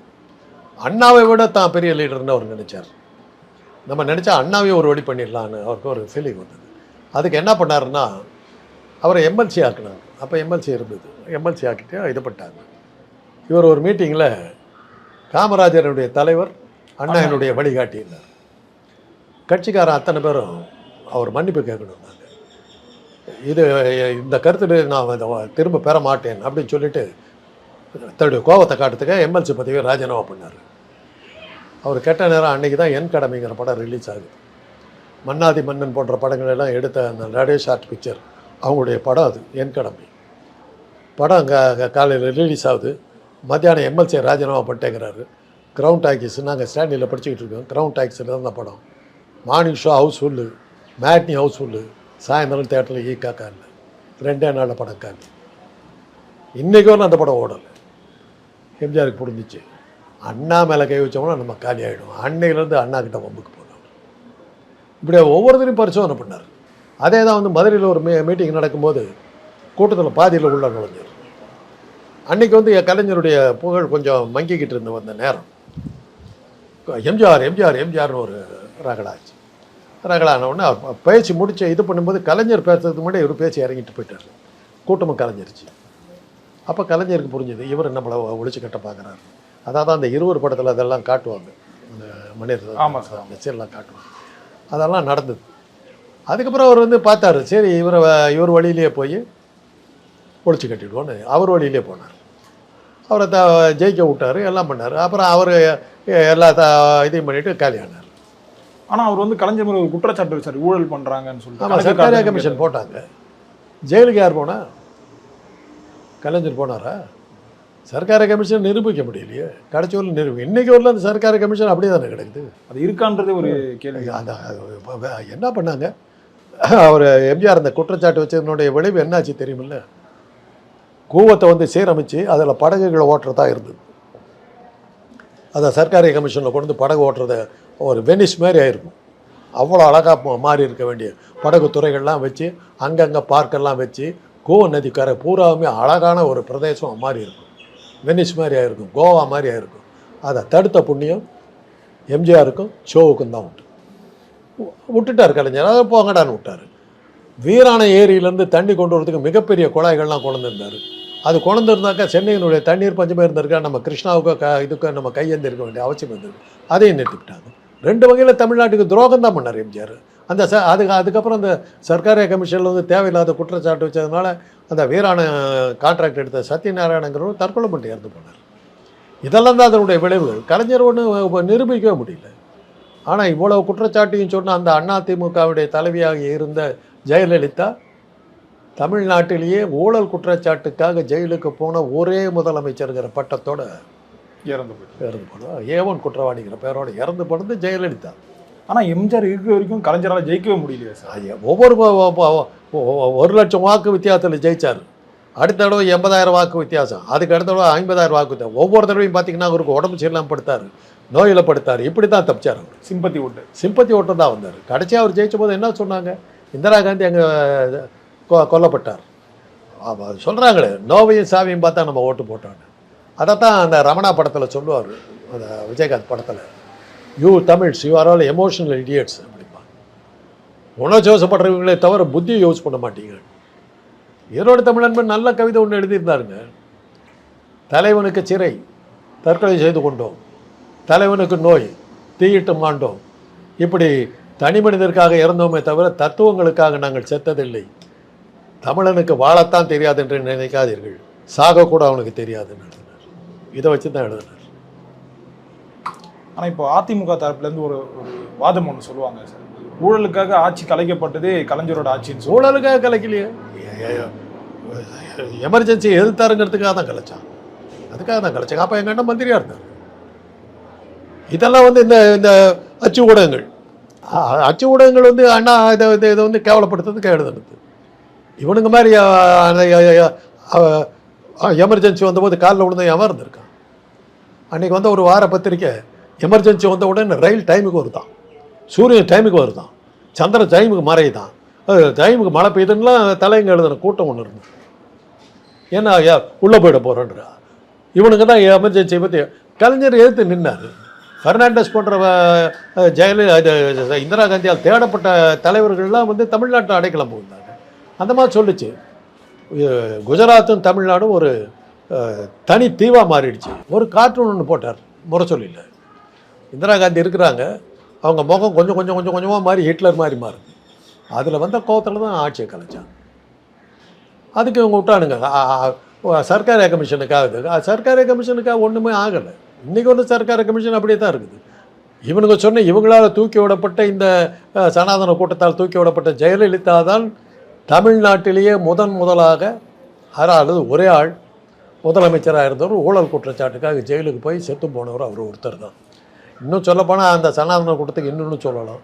அண்ணாவை விட தான் பெரிய லீடர்னு அவர் நினச்சார். நம்ம நினச்சா அண்ணாவையும் ஒரு வழி பண்ணிடலான்னு அவருக்கு ஒரு ஃபீலிங் வந்தது. அதுக்கு என்ன பண்ணாருன்னா அவரை எம்எல்சி ஆக்கினார். அப்போ எம்எல்சி இருந்தது. எம்எல்சி ஆக்கிட்டு இது பண்ணிட்டாங்க. இவர் ஒரு மீட்டிங்கில் காமராஜருடைய தலைவர் அண்ணா என்னுடைய வழிகாட்டினார். கட்சிக்காரன் அத்தனை பேரும் அவர் மன்னிப்பு கேட்கணும். இது இந்த கருத்து நான் திரும்ப பெற மாட்டேன் அப்படின்னு சொல்லிட்டு தன்னுடைய கோபத்தை காட்டுறதுக்கு எம்எல்சி பதவியை ராஜினாமா பண்ணார். அவர் கெட்ட நேரம் அன்றைக்கி தான் என் கடமைங்கிற படம் ரிலீஸ் ஆகுது. மன்னாதி மன்னன் போன்ற படங்கள் எல்லாம் எடுத்த அந்த ரேடியோ ஷார்ட் பிக்சர் அவங்களுடைய படம் அது என் கடமை படம். அங்கே காலையில் ரிலீஸ் ஆகுது. மத்தியானம் எம்எல்சி ராஜினாமா பண்ணிட்டேங்கிறாரு. கிரவுண்ட் டாக்ஸிஸ் நாங்கள் ஸ்டாண்டில் படிச்சுக்கிட்டு இருக்கோம். கிரவுண்ட் டாக்ஸில் தான் படம். Morning show house full, matinee house full, சாயந்தரம் தேட்டரில் ஈக்காக்கா இல்லை. 2 நாளில் படம் காலி. இன்றைக்கி வரலாம் அந்த படம் ஓடலை. எம்ஜிஆருக்கு புரிஞ்சிச்சு அண்ணா மேலே கை வச்சோம்னா நம்ம காலி ஆகிடும். அன்னையிலேருந்து அண்ணா கிட்ட வம்புக்கு போனோம். இப்படி ஒவ்வொருத்தரையும் பரிசோதனை பண்ணார். அதே தான் வந்து மதுரையில் ஒரு மீட்டிங் நடக்கும்போது கூட்டத்தில் பாதியில் உள்ள நுழைஞ்சார். அன்றைக்கி வந்து கலைஞருடைய புகழ் கொஞ்சம் மங்கிக்கிட்டு இருந்த வந்த நேரம் எம்ஜிஆர் எம்ஜிஆர் எம்ஜிஆர்னு ஒரு ரகடாச்சு. ரகடானவுடனே பேச்சு முடிச்சு இது பண்ணும்போது கலைஞர் பேசுறதுக்கு முன்னாடி இவர் பேச்சு இறங்கிட்டு போயிட்டார். கூட்டமும் கலைஞரிச்சு. அப்போ கலைஞருக்கு புரிஞ்சுது இவர் நம்மளை ஒழிச்சு கட்ட பார்க்குறாரு. அதாவது அந்த 20 படத்தில் அதெல்லாம் காட்டுவாங்க. அந்த மணியர் ஆமாம் சார் அந்த சீரெலாம் காட்டுவாங்க. அதெல்லாம் நடந்தது. அதுக்கப்புறம் அவர் வந்து பார்த்தாரு. சரி இவர் வழியிலே போய் ஒழிச்சு கட்டிடுவோன்னு அவர் வழியிலே போனார். அவரை ஜெயிக்க விட்டார், எல்லாம் பண்ணார். அப்புறம் அவர் எல்லா இதையும் பண்ணிவிட்டு காலியானார். ஆனால் அவர் வந்து கலைஞர் மேலே ஒரு குற்றச்சாட்டு வச்சார், ஊழல் பண்ணுறாங்கன்னு சொல்லிட்டு. ஆமாம், சர்க்காரியா கமிஷன் போட்டாங்க. ஜெயிலுக்கு யார் போனா? கலைஞர் போனாரா? சர்க்கார கமிஷன் நிரூபிக்க முடியலையே. கடைசி வரல நிரூபிக்க. இன்றைக்கி வரல அந்த சர்க்கார கமிஷன் அப்படியே தானே கிடக்குது. அது இருக்கான்றதே ஒரு கேள்வி. அந்த என்ன பண்ணாங்க அவர் எம்ஜிஆர் அந்த குற்றச்சாட்டு வச்சதனுடைய விளைவு என்னாச்சு தெரியுமில்ல? கூவத்தை வந்து சீரமைச்சு அதில் படகுகளை ஓட்டுறதா இருந்தது. அதை சர்க்காரி கமிஷனில் கொண்டு படகு ஓட்டுறத ஒரு வெனிஸ் மாதிரி ஆயிருக்கும். அவ்வளோ அழகாக மாறி இருக்க வேண்டிய படகு துறைகள்லாம் வச்சு அங்கங்கே பார்க்கெல்லாம் வச்சு கோவா நதிக்கரை பூராவுமே அழகான ஒரு பிரதேசம் மாறி இருக்கும். வெனிஸ் மாதிரி ஆயிருக்கும், கோவா மாதிரி ஆயிருக்கும். அதை தடுத்த புண்ணியம் எம்ஜிஆருக்கும் ஷோவுக்கும் தான் உண்டு. விட்டுட்டார் கலைஞர். அதை போங்கடான்னு விட்டார். வீராணை ஏரியிலேருந்து தண்ணி கொண்டு வரதுக்கு மிகப்பெரிய குழாய்கள்லாம் கொண்டு வந்திருந்தார். அது கொண்டு இருந்தாக்கா சென்னையினுடைய தண்ணீர் பஞ்சமே இருந்திருக்கா, நம்ம கிருஷ்ணாவுக்கோ இதுக்கோ நம்ம கையேந்தி இருக்க வேண்டிய அவசியம் இருந்திருக்கு. அதையும் நிறுத்திவிட்டாங்க. 2 வகையில் தமிழ்நாட்டுக்கு துரோகம் தான் பண்ணார் எம்ஜிஆர். அந்த அதுக்கப்புறம் அந்த சர்க்காரிய கமிஷனில் வந்து தேவையில்லாத குற்றச்சாட்டு வச்சதுனால அந்த வீராணை கான்ட்ராக்ட் எடுத்த சத்யநாராயணங்கிறவர் தற்கொலை பண்ணி இறந்து போனார். இதெல்லாம் தான் அதனுடைய விளைவுகள். கலைஞர் ஒன்று நிரூபிக்கவே முடியல. ஆனால் இவ்வளவு குற்றச்சாட்டையும் சொன்ன அந்த அதிமுகவுடைய தலைவியாக இருந்த ஜெயலலிதா தமிழ்நாட்டிலேயே ஊழல் குற்றச்சாட்டுக்காக ஜெயிலுக்கு போன ஒரே முதலமைச்சருங்கிற பட்டத்தோடு இறந்து போனோம். A1 குற்றவாளிங்கிற பேரோட இறந்து போனது ஜெயலலிதா. ஆனால் எம்ஜிஆர் இருக்க வரைக்கும் கலைஞரால் ஜெயிக்கவே முடியலையே சார். ஒவ்வொரு 1 லட்சம் வாக்கு வித்தியாசத்தில் ஜெயிச்சார். அடுத்த தடவை 80,000 வாக்கு வித்தியாசம். அதுக்கு அடுத்த தடவை 50,000 வாக்கு வித்தியாசம். ஒவ்வொரு தடவையும் பார்த்தீங்கன்னா அவருக்கு உடம்பு சரியில்லாமல் படுத்தார், நோயில் படுத்தார். இப்படி தான் தப்பிச்சார். அவர் சிம்பத்தி ஓட்டு தான் வந்தார். கடைசியாக அவர் ஜெயிச்ச போது என்ன சொன்னாங்க? இந்திரா காந்தி அங்கே கொல்லப்பட்டார். சொல்கிறாங்களே நோவையும் சாவியும் பார்த்தா நம்ம ஓட்டு போட்டோன்னு. அதைத்தான் அந்த ரமணா படத்தில் சொல்லுவார், அந்த விஜயகாந்த் படத்தில், you Tamils you are all emotional idiots அப்படிப்பா. உணர்ச்சி வசப்படுறவங்களே தவிர புத்தியை யூஸ் பண்ண மாட்டீங்க. ஈரோடு தமிழன்பன் நல்ல கவிதை ஒன்று எழுதியிருந்தாருங்க. தலைவனுக்கு சிறை, தற்கொலை செய்து கொண்டோம். தலைவனுக்கு நோய், தீயிட்டு மாண்டோம். இப்படி தனி மனிதருக்காக இறந்தோமே தவிர தத்துவங்களுக்காக நாங்கள் செத்ததில்லை. தமிழனுக்கு வாழத்தான் தெரியாது என்று நினைக்காதீர்கள், சாகக்கூட அவனுக்கு தெரியாதுன்னு எழுதினார். இதை வச்சு தான் எழுதினார். ஆனால் இப்போ அதிமுக தரப்புலேருந்து ஒரு வாதம் ஒன்று சொல்லுவாங்க சார், ஊழலுக்காக ஆட்சி கலைக்கப்பட்டதே கலைஞரோட ஆட்சின்னு. ஊழலுக்காக கலைக்கலையே, எமர்ஜென்சி எதிர்த்தாருங்கிறதுக்காக தான் கலைச்சான். அதுக்காக தான் கலைச்சாங்க. அப்போ எங்கள் அண்ணன் மந்திரியாக இருந்தார். இதெல்லாம் வந்து இந்த அச்சு ஊடகங்கள் வந்து அண்ணா இதை வந்து கேவலப்படுத்துறதுக்கு எழுதுனது. இவனுங்க மாதிரி எமர்ஜென்சி வந்தபோது காலில் விழுந்த எவன் இருந்திருக்கான்? அன்றைக்கி வந்த ஒரு வார பத்திரிக்கை எமர்ஜென்சி வந்த உடனே ரயில் டைமுக்கு வருதான், சூரியன் டைமுக்கு வருதான், சந்திரன் டைமுக்கு மறையுதான், டைமுக்கு மழை பெய்யுதுன்னா தலைங்க எழுதுன கூட்டம் ஒன்று இருந்தது. ஏன்னா உள்ளே போயிட போகிறோன்றா இவனுக்கு தான் எமர்ஜென்சியை பற்றி கலைஞர் எதிர்த்து நின்னார். ஃபெர்னாண்டஸ் போன்ற இந்திரா காந்தியால் தேடப்பட்ட தலைவர்கள்லாம் வந்து தமிழ்நாட்டில் அடைக்கலம் போயிருந்தாங்க. அந்த மாதிரி சொல்லிச்சு. குஜராத்தும் தமிழ்நாடும் ஒரு தனி தீவாக மாறிடுச்சு. ஒரு கார்ட்டூன் ஒன்று போட்டார் முரசொலியில். இந்திரா காந்தி இருக்கிறாங்க, அவங்க முகம் கொஞ்சம் கொஞ்சம் கொஞ்சம் கொஞ்சமாக மாறி ஹிட்லர் மாதிரி மாறுது. அதில் வந்த கோவத்தில் தான் ஆட்சியை கலைச்சாங்க. அதுக்கு இவங்க விட்டானுங்க சர்க்காரிய கமிஷனுக்காக. சர்க்காரிய கமிஷனுக்காக ஒன்றுமே ஆகலை. இன்றைக்கி வந்து சர்க்காரிய கமிஷன் அப்படியே தான் இருக்குது. இவனுங்க சொன்ன இவங்களால் தூக்கி விடப்பட்ட இந்த சனாதன கூட்டத்தால் தூக்கி விடப்பட்ட ஜெயலலிதா தான் தமிழ்நாட்டிலேயே முதலாக அல்லது ஒரே ஆள் முதலமைச்சராக இருந்தவர் ஊழல் குற்றச்சாட்டுக்காக ஜெயிலுக்கு போய் செத்து போனவர் அவர் ஒருத்தர் தான். இன்னும் சொல்லப்போனால் அந்த சனாதன கூட்டத்துக்கு இன்னொன்று சொல்லலாம்.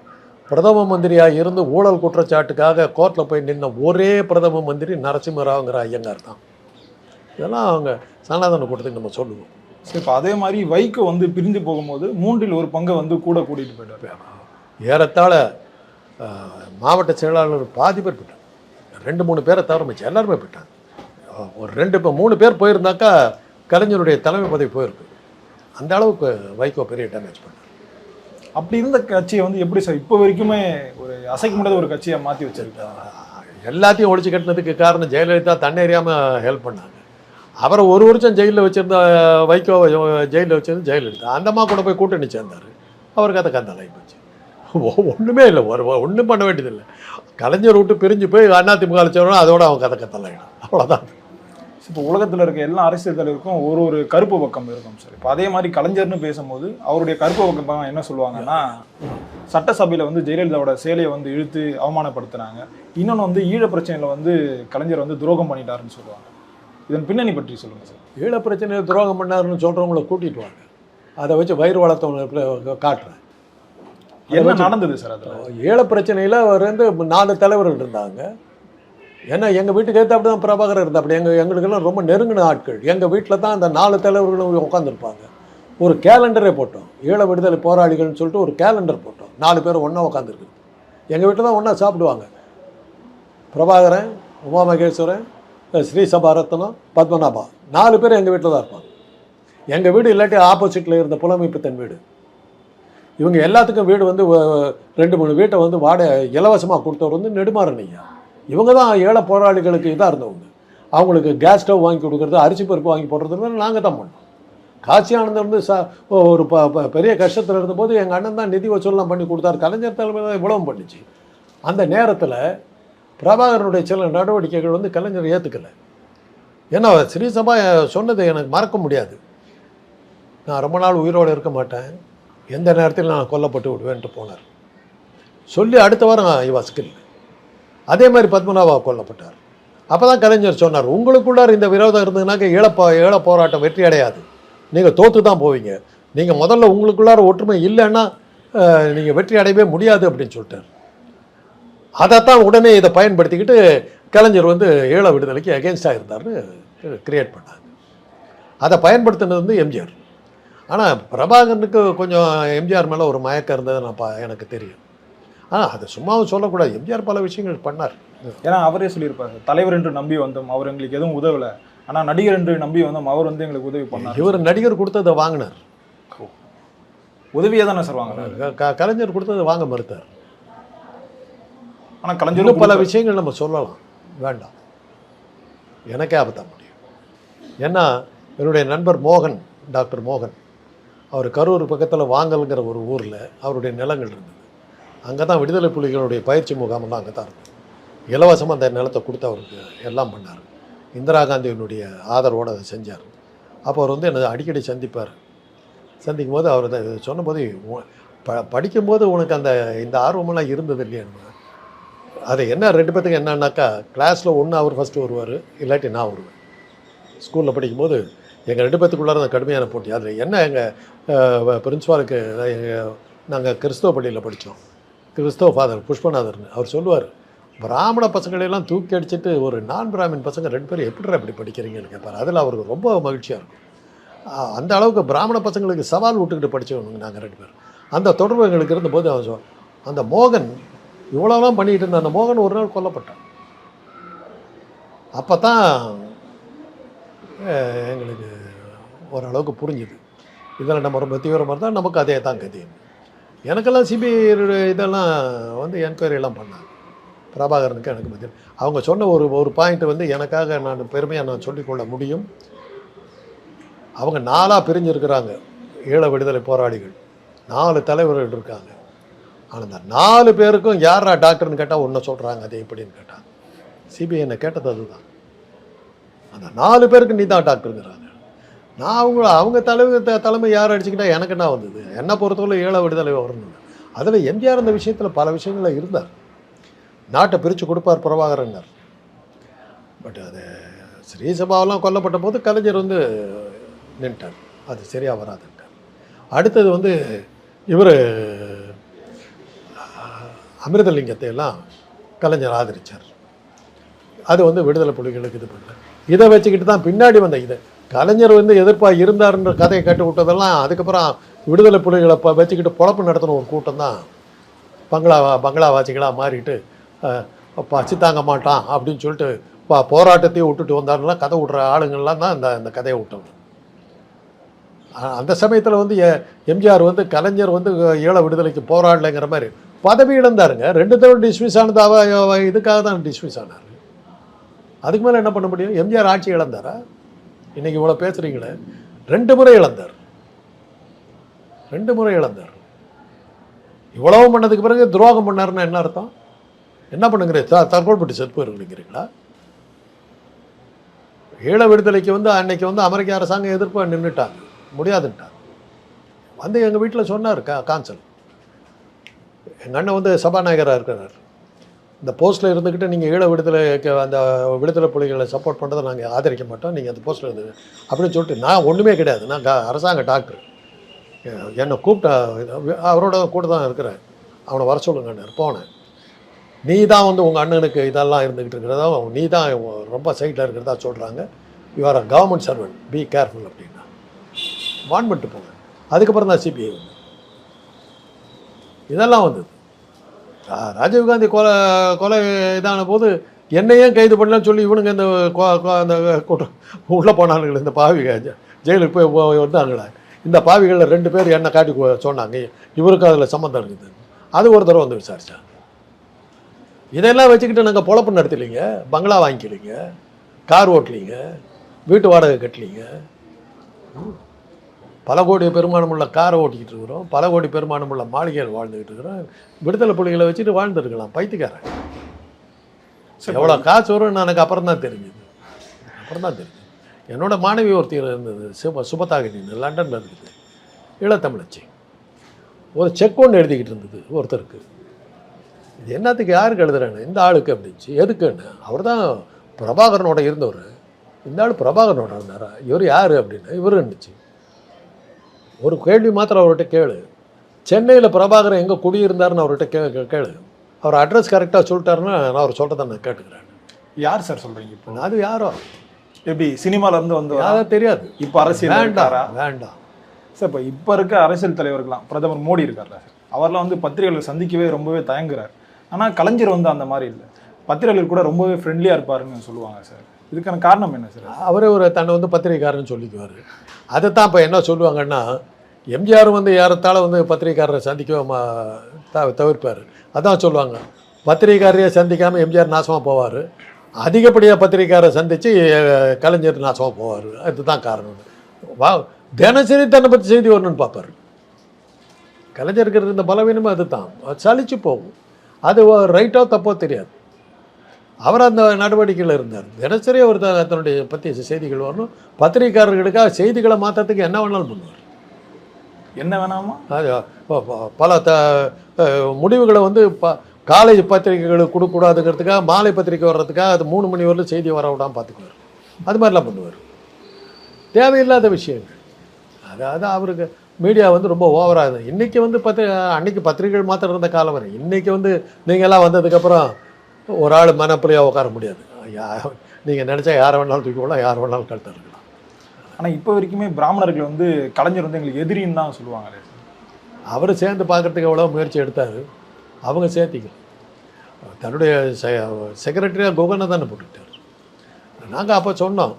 பிரதம மந்திரியாக இருந்து ஊழல் குற்றச்சாட்டுக்காக கோர்ட்டில் போய் நின்ன ஒரே பிரதம மந்திரி நரசிம்மராவுங்கிற ஐயங்கார் தான். இதெல்லாம் அவங்க சனாதன கூட்டத்துக்கு நம்ம சொல்லுவோம். சரி, இப்போ அதே மாதிரி வைகோ வந்து பிரிஞ்சு போகும்போது 1/3 வந்து கூட கூட்டிகிட்டு போயிட்டார். ஏறத்தாழ மாவட்ட செயலாளர் பாதி பேர் போயிட்டாங்க. 2-3 பேரை தவிர மிச்சம் எல்லாருமே போயிட்டாங்க. ஒரு 3 பேர் போயிருந்தாக்கா கலைஞருடைய தலைமை பதவி போயிருக்கு. அந்த அளவுக்கு வைகோ பெரிய டேமேஜ் பண்ணார். அப்படி இருந்த கட்சியை வந்து எப்படி சார் இப்போ வரைக்குமே ஒரு அசைக்க முடியாத ஒரு கட்சியை மாற்றி வச்சிருக்காங்க? எல்லாத்தையும் ஒழிச்சு கட்டினதுக்கு காரணம் ஜெயலலிதா தன்னை அறியாமல் ஹெல்ப் பண்ணாங்க. அவரை 1 வருஷம் ஜெயிலில் வச்சுருந்த வைகோவை ஜெயிலில் வச்சிருந்த ஜெயலலிதா அந்தம்மா கூட போய் கூட்டணி சேர்ந்தார். அவருக்கு அதை கந்தலாகி போச்சு. ஒன்றுமே இல்லை, ஒன்றும் பண்ண வேண்டியதில்லை. கலைஞர் விட்டு பிரிஞ்சு போய் அதிமுக வச்சவரும் அதோட அவங்க கதை கத்தலாயிடும். அவ்வளோதான். இப்போ உலகத்தில் இருக்க எல்லா அரசியல் தலைவருக்கும் ஒரு கருப்பு பக்கம் இருக்கும் சார். இப்போ அதே மாதிரி கலைஞர்னு பேசும்போது அவருடைய கருப்பு பக்கம் என்ன சொல்லுவாங்கன்னா, சட்டசபையில் வந்து ஜெயலலிதாவோட சேலையை வந்து இழுத்து அவமானப்படுத்துனாங்க. இன்னொன்று வந்து ஈழ பிரச்சனையில் வந்து கலைஞர் வந்து துரோகம் பண்ணிட்டாருன்னு சொல்லுவாங்க. இதன் பின்னணி பற்றி சொல்லுங்கள் சார். ஈழ பிரச்சனையில் துரோகம் பண்ணாருன்னு சொல்கிறவங்கள கூட்டிகிட்டு வாங்க, அதை வச்சு வயிறு வளர்த்தவங்களை காட்டுறேன். என்ன நடந்தது சார்? அது ஈழ பிரச்சனையில் அவர் வந்து 4 தலைவர்கள் இருந்தாங்க. ஏன்னா எங்கள் வீட்டுக்கு ஏற்ற அப்படி தான் பிரபாகரன் இருந்தால் அப்படி எங்களுக்கெல்லாம் ரொம்ப நெருங்கின ஆட்கள். எங்கள் வீட்டில் தான் அந்த 4 தலைவர்களும் உட்காந்துருப்பாங்க. ஒரு கேலண்டரே போட்டோம், ஈழ விடுதலை போராளிகள்னு சொல்லிட்டு ஒரு கேலண்டர் போட்டோம். 4 பேர் ஒன்றா உட்காந்துருக்கு. எங்கள் வீட்டில் தான் ஒன்றா சாப்பிடுவாங்க. பிரபாகரன், உமா மகேஸ்வரன், ஸ்ரீ சபாரத்னம், பத்மநாபா 4 பேர் எங்கள் வீட்டில் தான் இருப்பாங்க. எங்கள் வீடு இல்லாட்டி ஆப்போசிட்டில் இருந்த புலமைப்புத்தன் வீடு. இவங்க எல்லாத்துக்கும் வீடு வந்து 2-3 வீட்டை வந்து வாடகை இலவசமாக கொடுத்தவர் வந்து நெடுமாறன் ஐயா. இவங்க தான் ஏழை போராளிகளுக்கு இதாக இருந்தவங்க. அவங்களுக்கு கேஸ் ஸ்டவ் வாங்கி கொடுக்குறது, அரிசி பருப்பு வாங்கி போடுறது நாங்கள் தான் பண்ணோம். காசி ஆனந்தம் வந்து ஒரு பெரிய கஷ்டத்தில் இருந்தபோது எங்கள் அண்ணன் தான் நிதி வசூல்லாம் பண்ணி கொடுத்தாரு. கலைஞர் தலைமையில் தான் இவ்வளவும் பண்ணிச்சு. அந்த நேரத்தில் பிரபாகரனுடைய சில நடவடிக்கைகள் வந்து கலைஞர் ஏற்றுக்கலை. ஏன்னா ஸ்ரீசபா சொன்னதை எனக்கு மறக்க முடியாது. நான் ரொம்ப நாள் உயிரோடு இருக்க மாட்டேன், எந்த நேரத்தில் நான் கொல்லப்பட்டு விடுவேன்ட்டு போனார். சொல்லி அடுத்த வாரம் இவாஸ்கில் அதே மாதிரி பத்மநாபா கொல்லப்பட்டார். அப்போ தான் கலைஞர் சொன்னார், உங்களுக்குள்ளார் இந்த விரோதம் இருந்ததுனாக்க ஈழ போராட்டம் வெற்றி அடையாது, நீங்கள் தோற்று தான் போவீங்க. நீங்கள் முதல்ல உங்களுக்குள்ளார ஒற்றுமை இல்லைன்னா நீங்கள் வெற்றி அடையவே முடியாது அப்படின்னு சொல்லிட்டார். அதைத்தான் உடனே இதை பயன்படுத்திக்கிட்டு கலைஞர் வந்து ஈழ விடுதலைக்கு அகேன்ஸ்டாக இருந்தார்னு கிரியேட் பண்ணாங்க. அதை பயன்படுத்தினது வந்து எம்ஜிஆர். ஆனால் பிரபாகரனுக்கு கொஞ்சம் எம்ஜிஆர் மேலே ஒரு மயக்கம் இருந்தது எனக்கு தெரியும். அதை சும்மாவும் சொல்லக்கூடாது, எம்ஜிஆர் பல விஷயங்கள் பண்ணார். ஏன்னா அவரே சொல்லியிருப்பாரு, தலைவர் என்று நம்பி வந்தோம், அவர் எங்களுக்கு எதுவும் உதவலை. ஆனால் நடிகர் என்று நம்பி வந்தோம், அவர் வந்து எங்களுக்கு உதவி பண்ணார். இவர் நடிகர் கொடுத்ததை வாங்கினார், உதவியாக தானே சார் வாங்கினார். கலைஞர் கொடுத்ததை வாங்க மறுத்தார். ஆனால் கலைஞர் பல விஷயங்கள் நம்ம சொல்லலாம், வேண்டாம், எனக்கே ஆபத்தாக முடியும். ஏன்னா என்னுடைய நண்பர் மோகன், டாக்டர் மோகன், அவர் கரூர் பக்கத்தில் வாங்கல்ங்கிற ஒரு ஊரில் அவருடைய நிலங்கள் இருந்தது. அங்கே தான் விடுதலை புலிகளுடைய பயிற்சி முகாமெல்லாம் அங்கே தான் இருந்தது. இலவசமாக அந்த நிலத்தை கொடுத்து அவருக்கு எல்லாம் பண்ணார். இந்திரா காந்தியினுடைய ஆதரவோடு அதை செஞ்சார். அப்போ அவர் வந்து என்னை அடிக்கடி சந்திப்பார். சந்திக்கும் போது அவர் சொன்னபோது, படிக்கும்போது உனக்கு இந்த ஆர்வமெல்லாம் இருந்தது இல்லையா? அது என்ன 2 பேத்துக்கு என்னன்னாக்கா, கிளாஸில் ஒன்று அவர் ஃபஸ்ட்டு வருவார், இல்லாட்டி நான் வருவேன். ஸ்கூலில் படிக்கும்போது எங்கள் 2 பேத்துக்குள்ளார அந்த கடுமையான போட்டி. அதில் என்ன, எங்கள் பிரின்ஸ்பாலுக்கு நாங்கள் கிறிஸ்தவ பள்ளியில் படித்தோம். கிறிஸ்தவ ஃபாதர் புஷ்பநாதர்னு அவர் சொல்லுவார், பிராமண பசங்களையெல்லாம் தூக்கி அடிச்சுட்டு ஒரு நான் பிராமின் பசங்க 2 பேரும் எப்படி படிக்கிறீங்கன்னு கேட்பார். அதில் அவருக்கு ரொம்ப மகிழ்ச்சியாக இருக்கும். அந்த அளவுக்கு பிராமண பசங்களுக்கு சவால் விட்டுக்கிட்டு படித்தவனுங்க நாங்கள் 2 பேர். அந்த தொடர்பு எங்களுக்கு இருந்தபோது அவன் அந்த மோகன் இவ்வளோலாம் பண்ணிகிட்டு இருந்த அந்த மோகன் ஒரு நாள் கொல்லப்பட்டான். அப்போ தான் எங்களுக்கு ஓரளவுக்கு புரிஞ்சுது, இதில் நம்ம ரொம்ப தீவிரமாக இருந்தால் நமக்கு அதே தான் கதி. எனக்கெல்லாம் சிபிஐ இதெல்லாம் வந்து என்கொயரியெல்லாம் பண்ணாங்க. பிரபாகரனுக்கு எனக்கு மத்தியில் அவங்க சொன்ன ஒரு பாயிண்ட் வந்து எனக்காக நான் பெருமையாக நான் சொல்லிக்கொள்ள முடியும். அவங்க 4ஆக பிரிஞ்சிருக்கிறாங்க. ஈழ விடுதலை போராளிகள் 4 தலைவர்கள் இருக்காங்க. ஆனால் அந்த 4 பேருக்கும் யாரா டாக்டர்னு கேட்டால் ஒன்று சொல்கிறாங்க. அது எப்படின்னு கேட்டாங்க. சிபிஐ என்னை கேட்டது அதுதான். அந்த 4 பேருக்கு நீ தான் டாக்டருங்கிறாங்க. நான் அவங்க தலைமை யார் அடிச்சுக்கிட்டா எனக்கு என்ன வந்தது? என்னை பொறுத்தவரை ஈழ விடுதலை வரணும். அதில் எம்ஜிஆர் இந்த விஷயத்தில் பல விஷயங்களில் இருந்தார். நாட்டை பிரித்து கொடுப்பார் பிரபாகரனர். பட் அது ஸ்ரீசபாவெல்லாம் கொல்லப்பட்ட போது கலைஞர் வந்து நின்ட்டார். அது சரியாக வராதுன்ட்டார். அடுத்தது வந்து இவர் அமிர்தலிங்கத்தை எல்லாம் கலைஞர் ஆதரித்தார். அது வந்து விடுதலை புலிகளுக்கு இது பண்ணல. இதை வச்சுக்கிட்டு தான் பின்னாடி வந்த இதை கலைஞர் வந்து எதிர்ப்பாக இருந்தார்ன்ற கதையை கட்டு விட்டதெல்லாம் அதுக்கப்புறம் விடுதலை புலிகளை வச்சுக்கிட்டு பொழப்பு நடத்தின ஒரு கூட்டம் தான் பங்களாவாசிகளாக மாறிட்டு பசி தாங்க மாட்டான் அப்படின்னு சொல்லிட்டு போராட்டத்தையும் விட்டுட்டு வந்தாருலாம் கதை விட்ற ஆளுங்கள்லாம் தான் இந்த கதையை விட்டவங்க. அந்த சமயத்தில் வந்து எம்ஜிஆர் வந்து கலைஞர் வந்து ஈழ விடுதலைக்கு போராடலைங்கிற மாதிரி பதவி இழந்தாருங்க. 2 தடவை டிஸ்மிஸ் ஆனது இதுக்காக தான் டிஸ்மிஸ் ஆனார். அதுக்கு மேலே என்ன பண்ண முடியும்? எம்ஜிஆர் ஆட்சி இழந்தாரா? இன்றைக்கி இவ்வளோ பேசுகிறீங்களே, 2 முறை இழந்தார். 2 முறை இழந்தார். இவ்வளவு பண்ணதுக்கு பிறகு துரோகம் பண்ணாருன்னா என்ன அர்த்தம்? என்ன பண்ணுங்கிற தற்கொலைப்பட்டு செத்து போயிருக்கிறீங்களா? ஈழ விடுதலைக்கு வந்து அன்னைக்கு வந்து அமெரிக்க அரசாங்கம் எதிர்ப்பாக நின்றுட்டாங்க, முடியாதுன்ட்டாங்க. வந்து எங்கள் வீட்டில் சொன்னார் கான்சல். எங்கள் அண்ணன் வந்து சபாநாயகராக இருக்கிறார். இந்த போஸ்ட்டில் இருந்துக்கிட்டு நீங்கள் ஈழ விடுதலைக்கு அந்த விடுதலை புலிகளை சப்போர்ட் பண்ணுறதை நாங்கள் ஆதரிக்க மாட்டோம், நீங்கள் அந்த போஸ்ட்டில் இருந்து அப்படின்னு சொல்லிட்டு நான் ஒன்றுமே கிடையாது, நான் அரசாங்க டாக்டர், என்னை கூப்பிட்டா அவரோட கூட தான் இருக்கிறேன், அவனை வர சொல்லுங்கன்னார். போனேன். நீ தான் வந்து உங்கள் அண்ணனுக்கு இதெல்லாம் இருந்துக்கிட்டு இருக்கிறதா, நீ தான் ரொம்ப சைட்டில் இருக்கிறதா சொல்கிறாங்க, you are a government servant, be careful அப்படின்னா வான் பண்ணிட்டு போங்க. அதுக்கப்புறம் தான் சிபிஐ வந்து இதெல்லாம் வந்தது. ராஜீவ்காந்தி கொலை இதான போது என்னையும் கைது பண்ணலான்னு சொல்லி இவனுங்க இந்த அந்த உள்ளே போனானுங்களே இந்த பாவிக ஜெயிலுக்கு போய் வந்தாங்களே, இந்த பாவிகளில் 2 பேர் என்னை காட்டி சொன்னாங்க இவருக்கு அதில் சம்மந்தம் இருக்குது. அது ஒரு தடவை வந்து விசாரிச்சாங்க. இதெல்லாம் வச்சுக்கிட்டு நாங்கள் பொழப்பு நடத்தலைங்க, பங்களா வாங்கிக்கலிங்க, கார் ஓட்டலிங்க, வீட்டு வாடகை கட்டலிங்க, பல கோடி பெருமானம் உள்ள காரை ஓட்டிக்கிட்டு இருக்கிறோம், பல கோடி பெருமானம் உள்ள மாளிகைகள் வாழ்ந்துக்கிட்டு இருக்கிறோம். விடுதலை புலிகளை வச்சுட்டு வாழ்ந்துருக்கலாம் பைத்தியக்காரன். எவ்வளோ காசு வரும்னு எனக்கு அப்புறம் தான் தெரிஞ்சுது. என்னோட மாணவி ஒருத்தர் இருந்தது சுபதாகினின்னு, லண்டனில் இருக்குது, ஈழத்தமிழச்சி. ஒரு செக் ஒன்று எழுதிக்கிட்டு இருந்தது ஒருத்தருக்கு. இது என்னத்துக்கு யாருக்கு எழுதுறாங்க? இந்த ஆளுக்கு அப்படின்ச்சு. எதுக்குன்னு அவர் தான் பிரபாகரனோட இருந்தவர். இந்த ஆள் பிரபாகரனோட இருந்தாரா? இவர் யார் அப்படின்னு இவர் இருந்துச்சு. ஒரு கேள்வி மாத்திரம் அவர்கிட்ட கேளு, சென்னையில் பிரபாகரன் எங்கே குடியிருந்தாருன்னு அவர்கிட்ட கேளு, அவர் அட்ரஸ் கரெக்டாக சொல்லிட்டாருன்னா நான் அவர் சொல்கிறத நான் கேட்டுக்கிறேன். யார் சார் சொல்கிறீங்க இப்போ? அது யாரோ எப்படி சினிமாலேருந்து வந்து யாரும் தெரியாது. இப்போ அரசியல் வேண்டாம் சார். இப்போ இருக்க அரசியல் தலைவர்கள்லாம், பிரதமர் மோடி இருக்கார்ல சார், அவர்லாம் வந்து பத்திரிகைகளை சந்திக்கவே ரொம்பவே தயங்குறார். ஆனால் கலைஞர் வந்து அந்த மாதிரி இல்லை, பத்திரிகைகள் கூட ரொம்பவே ஃப்ரெண்ட்லியாக இருப்பாருன்னு சொல்லுவாங்க சார். இதுக்கான காரணம் என்ன சார்? அவரே தன்னை வந்து பத்திரிகைக்காரன்னு சொல்லிக்குவார். அதை தான் இப்போ என்ன சொல்லுவாங்கன்னா, எம்ஜிஆர் வந்து ஏறத்தாழ வந்து பத்திரிகைக்காரரை சந்திக்கவே தவிர்ப்பார். அதான் சொல்லுவாங்க, பத்திரிகைக்காரையே சந்திக்காமல் எம்ஜிஆர் நாசமாக போவார், அதிகப்படியாக பத்திரிகைக்காரரை சந்தித்து கலைஞர் நாசமாக போவார். அதுதான் காரணம். தினசரி தன்னை பற்றி செய்தி வரணும்னு பார்ப்பார். கலைஞருக்கு இருந்த பலவீனமும் அது தான், சலிச்சு போகும். அது ரைட்டோ தப்போ தெரியாது. அவர் அந்த நடவடிக்கையில் இருந்தார். தினசரி அவர் தன்னுடைய பற்றி செய்திகள் வரணும். பத்திரிகைக்காரர்களுக்காக செய்திகளை மாற்றத்துக்கு என்ன வேணாலும் பண்ணுவார். என்ன வேணாமா? அது பல முடிவுகளை வந்து காலை பத்திரிகைகளுக்கு கொடுக்கக்கூடாதுங்கிறதுக்காக மாலை பத்திரிக்கை வர்றதுக்காக அது 3 மணி வரலும் செய்தி வர விடாமல் பார்த்துக்குவார். அது மாதிரிலாம் பண்ணுவார். தேவையில்லாத விஷயங்கள். அதாவது அவருக்கு மீடியா வந்து ரொம்ப ஓவராக இன்றைக்கி வந்து அன்றைக்கி பத்திரிகைகள் மாத்திரம் இருந்த காலம் வரை. இன்றைக்கி வந்து நீங்கள்லாம் வந்ததுக்கப்புறம் ஒரு ஆள் மனப்பிள்ளையாக உட்கார முடியாது. நீங்கள் நினச்சா யாரை வேணாலும் தூக்கி விடலாம், யார் வேணாலும் கழுத்த இருக்கலாம். ஆனால் இப்போ வரைக்குமே பிராமணர்கள் வந்து கலைஞர் வந்து எங்களுக்கு எதிரின்னு தான் சொல்லுவாங்களே. அவர் சேர்ந்து பார்க்குறதுக்கு எவ்வளோ முயற்சி எடுத்தார், அவங்க சேர்த்திக்கல. தன்னுடைய செக்ரட்டரியாக குகனை தானே போட்டுக்கிட்டார். நாங்கள் அப்போ சொன்னோம்,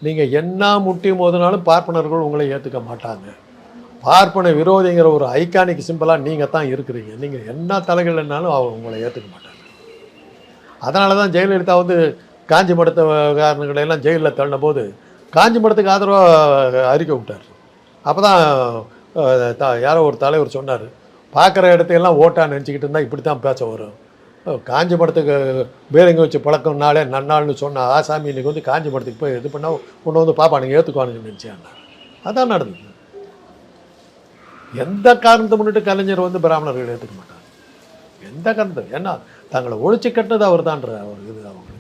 நீங்கள் என்ன முட்டி மோதினாலும் பார்ப்பனர்கள் உங்களை ஏற்றுக்க மாட்டாங்க. பார்ப்பன விரோதிங்கிற ஒரு ஐகானிக் சிம்பிளாக நீங்கள் தான் இருக்கிறீங்க. நீங்கள் என்ன தலைகள்னாலும் அவங்க உங்களை ஏற்றுக்க மாட்டாங்க. அதனால தான் ஜெயலலிதா வந்து காஞ்சி மடத்த காரணங்களை எல்லாம் ஜெயிலில் தள்ளின போது காஞ்சி மடத்துக்கு ஆதரவாக அறிக்கை விட்டார். அப்போ தான் யாரோ ஒரு தலைவர் சொன்னார், பார்க்குற இடத்தையெல்லாம் ஓட்டான்னு நினச்சிக்கிட்டு இருந்தால் இப்படி தான் பேச வரும். காஞ்சி மடத்துக்கு பேருங்க வச்சு பழக்கம்னாலே நன்னாள்னு சொன்ன ஆசாமி இன்றைக்கி வந்து காஞ்சி மடத்துக்கு போய் இது பண்ணால் கொண்டு வந்து பாப்பானுங்க ஏற்றுக்குவானுங்கன்னு நினச்சேன். அதான் நடந்தது. எந்த காரணத்தை முன்னிட்டு கலைஞர் வந்து பிராமணர்கள் ஏற்றுக்க மாட்டாங்க. எந்த காரணத்தை, ஏன்னா தங்களை ஒழிச்சு கட்டது அவர் தான்ற ஒரு இது அவங்க